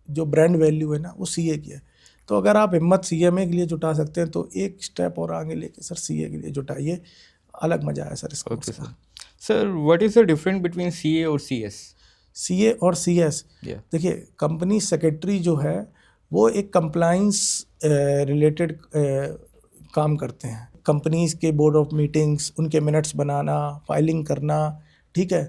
जो ब्रांड वैल्यू है ना, वो सीए की है। तो अगर आप हिम्मत सीएमए के लिए जुटा सकते हैं तो एक स्टेप और आगे लेके सर सीए के लिए जुटाइए, अलग मजा है सर इसको। Okay sir. Sir, what is the difference between CA और सीएस? सीए और सीएस, देखिए, कंपनी सेक्रेटरी जो है वो एक कंप्लाइंस रिलेटेड काम करते हैं। कंपनीज के बोर्ड ऑफ मीटिंग्स, उनके मिनट्स बनाना, फाइलिंग करना, ठीक है।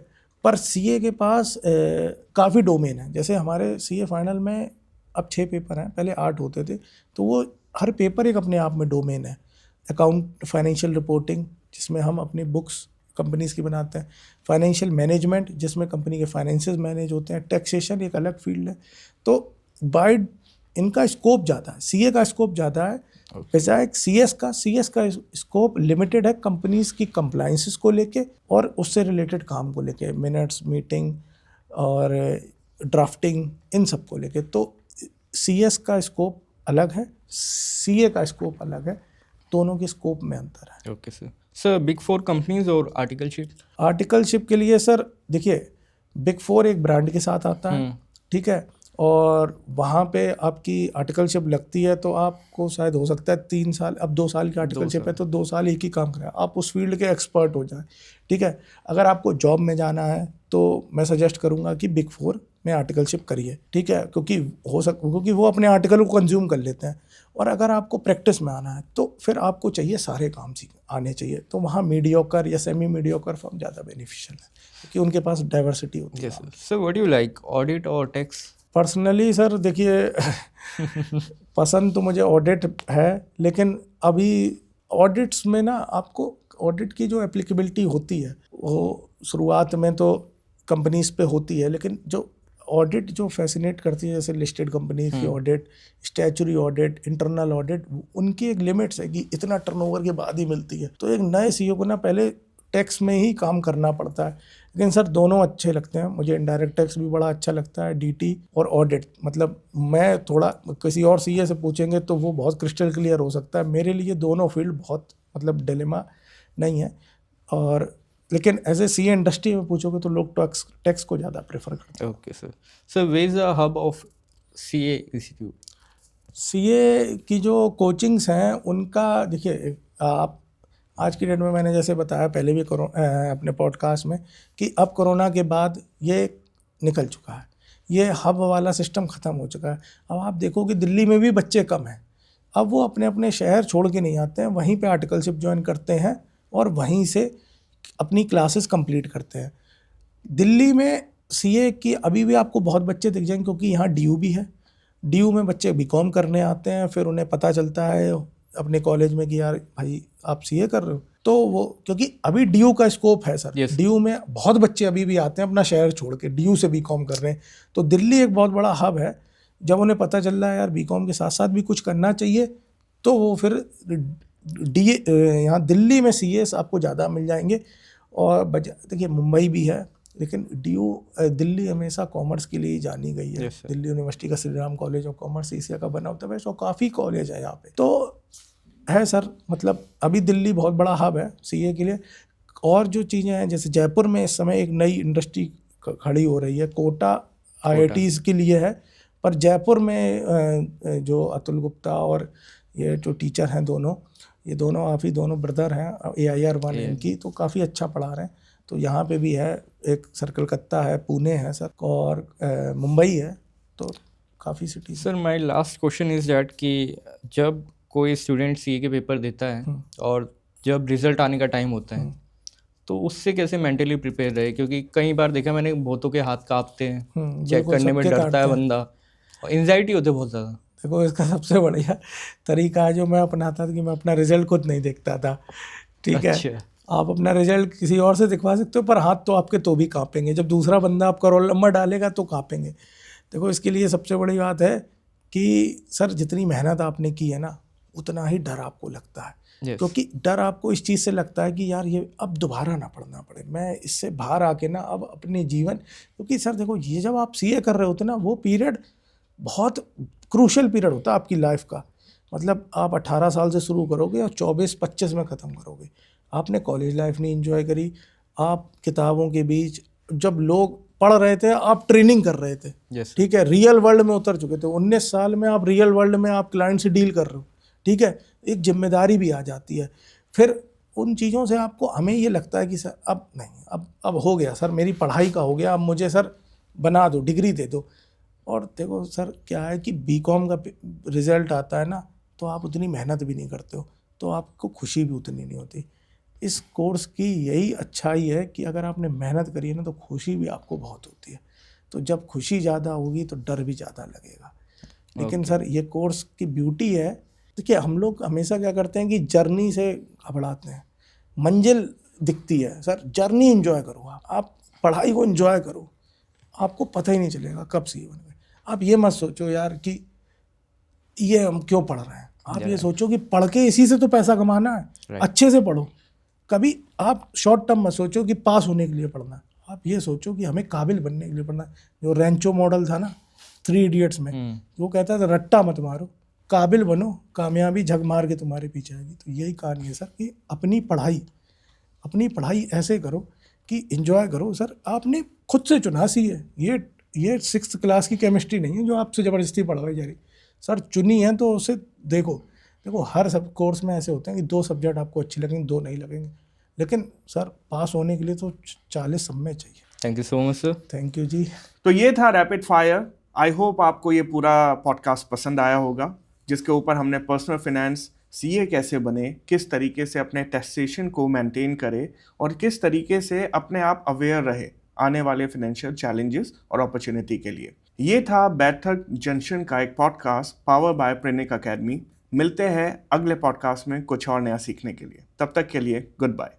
पर सीए के पास काफ़ी डोमेन है। जैसे हमारे सीए फाइनल में अब 6 पेपर हैं, पहले 8 होते थे, तो वो हर पेपर एक अपने आप में डोमेन है। अकाउंट, फाइनेंशियल रिपोर्टिंग, जिसमें हम अपनी बुक्स कंपनीज की बनाते हैं। फाइनेंशियल मैनेजमेंट, जिसमें कंपनी के फाइनेंसेस मैनेज होते हैं। टैक्सेशन एक अलग फील्ड है। तो बाय इनका स्कोप ज़्यादा है, सीए का स्कोप ज़्यादा है बजाय सीएस का। सीएस का स्कोप लिमिटेड है कंपनीज की कंप्लाइंसेस को लेके और उससे रिलेटेड काम को लेके, मिनट्स, मीटिंग और ड्राफ्टिंग, इन सब को लेके। तो सीएस का स्कोप अलग है, सीए का स्कोप अलग है, दोनों के स्कोप में अंतर है। Okay sir. Sir, big 4 companies और आर्टिकलशिप? आर्टिकलशिप के लिए सर देखिए, बिग 4 एक ब्रांड के साथ आता है, ठीक है, और वहाँ पे आपकी आर्टिकलशिप लगती है तो आपको शायद हो सकता है 3 साल, अब 2 साल की आर्टिकलशिप है तो 2 साल एक ही काम करें, आप उस फील्ड के एक्सपर्ट हो जाएं, ठीक है। अगर आपको जॉब में जाना है तो मैं सजेस्ट करूँगा कि बिग 4 में आर्टिकलशिप करिए, ठीक है, क्योंकि वो अपने आर्टिकल को कंज्यूम कर लेते हैं। और अगर आपको प्रैक्टिस में आना है तो फिर आपको चाहिए सारे काम आने चाहिए, तो वहाँ मीडियोकर या सेमी मीडियोकर फर्म ज़्यादा बेनिफिशियल है क्योंकि उनके पास डाइवर्सिटी होती है। Sir, what do you like, audit और टैक्स? पर्सनली सर देखिए पसंद तो मुझे ऑडिट है, लेकिन अभी ऑडिट्स में ना आपको ऑडिट की जो एप्लीकेबिलिटी होती है वो शुरुआत में तो कंपनीज पे होती है, लेकिन जो ऑडिट जो फैसिनेट करती है, जैसे लिस्टेड कंपनीज की audit, statutory audit, internal audit, उनकी एक लिमिट्स है कि इतना टर्नओवर के बाद ही मिलती है। तो एक नए सीईओ को ना पहले टैक्स में ही काम करना पड़ता है, लेकिन सर दोनों अच्छे लगते हैं मुझे। इनडायरेक्ट टैक्स भी बड़ा अच्छा लगता है, डीटी और ऑडिट। मतलब मैं थोड़ा, किसी और सीए से पूछेंगे तो वो बहुत क्रिस्टल क्लियर हो सकता है, मेरे लिए दोनों फील्ड बहुत मतलब डिलेमा नहीं है। और लेकिन एज ए सीए इंडस्ट्री में पूछोगे तो लोग टैक्स को ज़्यादा प्रेफर करते हैं। Okay sir. Sir, where is the hub of CA institute? CA की जो कोचिंग्स हैं उनका देखिए, आप आज की डेट में, मैंने जैसे बताया पहले भी अपने पॉडकास्ट में, कि अब कोरोना के बाद ये निकल चुका है, ये हब वाला सिस्टम ख़त्म हो चुका है। अब आप देखो कि दिल्ली में भी बच्चे कम हैं, अब वो अपने अपने शहर छोड़ के नहीं आते हैं, वहीं पे आर्टिकलशिप ज्वाइन करते हैं और वहीं से अपनी क्लासेस कंप्लीट करते हैं। दिल्ली में सीए की अभी भी आपको बहुत बच्चे दिख जाएंगे, क्योंकि यहाँ डीयू भी है। डीयू में बच्चे बीकॉम करने आते हैं, फिर उन्हें पता चलता है अपने कॉलेज में कि यार भाई आप सीए कर रहे हो, तो वो, क्योंकि अभी डीयू का स्कोप है सर। डीयू में बहुत बच्चे अभी भी आते हैं अपना शहर छोड़ के, डीयू से बीकॉम कर रहे हैं। तो दिल्ली एक बहुत बड़ा हब है। जब उन्हें पता चल रहा है यार बीकॉम के साथ साथ भी कुछ करना चाहिए, तो वो फिर यहाँ दिल्ली में सीएस आपको ज़्यादा मिल जाएंगे। और देखिए मुंबई भी है, लेकिन दिल्ली हमेशा कॉमर्स के लिए ही जानी गई है। दिल्ली यूनिवर्सिटी का Shri Ram college of commerce Asia का बना होता है, वैसे काफ़ी कॉलेज है यहाँ पे, तो है सर। मतलब अभी दिल्ली बहुत बड़ा हब है सीए के लिए। और जो चीज़ें हैं, जैसे जयपुर में इस समय एक नई इंडस्ट्री खड़ी हो रही है, कोटा IITs के लिए है, पर जयपुर में जो अतुल गुप्ता और ये जो टीचर हैं ये दोनों आप ही दोनों ब्रदर हैं, AIR-1 इनकी, तो काफ़ी अच्छा पढ़ा रहे हैं। तो यहाँ पे भी है, एक सर कलकत्ता है, पुणे है सर, और मुंबई है, तो काफ़ी city. Sir, my last question is that कि जब कोई स्टूडेंट सीए के पेपर देता है और जब रिजल्ट आने का टाइम होता है तो उससे कैसे मेंटली प्रिपेयर रहे, क्योंकि कई बार देखा मैंने बहुतों के हाथ कांपते हैं, चेक बिल्कुल, करने में सबके डरता है काटते हैं। बंदा, और एंजाइटी होती है बहुत ज़्यादा। देखो इसका सबसे बढ़िया तरीका है जो मैं अपनाता था कि मैं अपना रिजल्ट खुद नहीं देखता था, ठीक है। अच्छा। आप अपना रिजल्ट किसी और से दिखवा सकते हो, पर हाथ तो आपके तो भी कांपेंगे। जब दूसरा बंदा आपका रोल नंबर डालेगा तो कांपेंगे। देखो इसके लिए सबसे बड़ी बात है कि सर जितनी मेहनत आपने की है ना, उतना ही डर आपको लगता है। Yes. क्योंकि डर आपको इस चीज़ से लगता है कि यार ये अब दोबारा ना पढ़ना पड़े, मैं इससे बाहर आके ना अब अपने जीवन, क्योंकि सर देखो ये जब आप सीए कर रहे होते ना, वो पीरियड बहुत क्रूशल पीरियड होता है आपकी लाइफ का। मतलब आप 18 साल से शुरू करोगे और 24-25 में ख़त्म करोगे। आपने कॉलेज लाइफ नहीं एंजॉय करी, आप किताबों के बीच, जब लोग पढ़ रहे थे आप ट्रेनिंग कर रहे थे, Yes. ठीक है, रियल वर्ल्ड में उतर चुके थे। 19 साल में आप रियल वर्ल्ड में आप क्लाइंट से डील कर रहे हो, ठीक है, एक जिम्मेदारी भी आ जाती है। फिर उन चीज़ों से आपको, हमें ये लगता है कि सर अब नहीं, अब हो गया सर, मेरी पढ़ाई का हो गया, अब मुझे सर बना दो, डिग्री दे दो। और देखो सर क्या है कि बीकॉम का रिजल्ट आता है ना, तो आप उतनी मेहनत भी नहीं करते हो, तो आपको खुशी भी उतनी नहीं होती। इस कोर्स की यही अच्छाई है कि अगर आपने मेहनत करी है ना, तो खुशी भी आपको बहुत होती है। तो जब खुशी ज़्यादा होगी तो डर भी ज़्यादा लगेगा। लेकिन सर ये कोर्स की ब्यूटी है, देखिए हम लोग हमेशा क्या करते हैं कि जर्नी से घबराते हैं, मंजिल दिखती है। सर जर्नी एंजॉय करो, आप पढ़ाई को एंजॉय करो, आपको पता ही नहीं चलेगा कब सीए बन गए। आप ये मत सोचो यार कि ये हम क्यों पढ़ रहे हैं, आप ये सोचो कि पढ़ के इसी से तो पैसा कमाना है। अच्छे से पढ़ो, कभी आप शॉर्ट टर्म मत सोचो कि पास होने के लिए पढ़ना है, आप ये सोचो कि हमें काबिल बनने के लिए पढ़ना है। जो रेंचो मॉडल था ना 3 इडियट्स में, वो कहता था रट्टा मत मारो, काबिल बनो, कामयाबी झग मार के तुम्हारे पीछे आएगी। तो यही कहानी है सर कि अपनी पढ़ाई ऐसे करो कि एंजॉय करो। सर आपने खुद से चुना सी है, ये 6th क्लास की केमिस्ट्री नहीं है जो आपसे ज़बरदस्ती पढ़वाई जा रही। सर चुनी है तो उसे देखो हर सब कोर्स में ऐसे होते हैं कि 2 सब्जेक्ट आपको अच्छे लगेंगे, 2 नहीं लगेंगे, लेकिन सर पास होने के लिए तो 40 सब में चाहिए। Thank you so much sir. Thank you ji. तो ये था रैपिड फायर। आई होप आपको ये पूरा पॉडकास्ट पसंद आया होगा, जिसके ऊपर हमने पर्सनल फाइनेंस, सीए कैसे बने, किस तरीके से अपने टैक्सेशन को मेंटेन करें और किस तरीके से अपने आप अवेयर रहे आने वाले फाइनेंशियल चैलेंजेस और अपॉर्चुनिटी के लिए। ये था बैठक जंक्शन का एक पॉडकास्ट पावर बाय प्रेनिक अकेडमी। मिलते हैं अगले पॉडकास्ट में कुछ और नया सीखने के लिए। तब तक के लिए गुड बाय।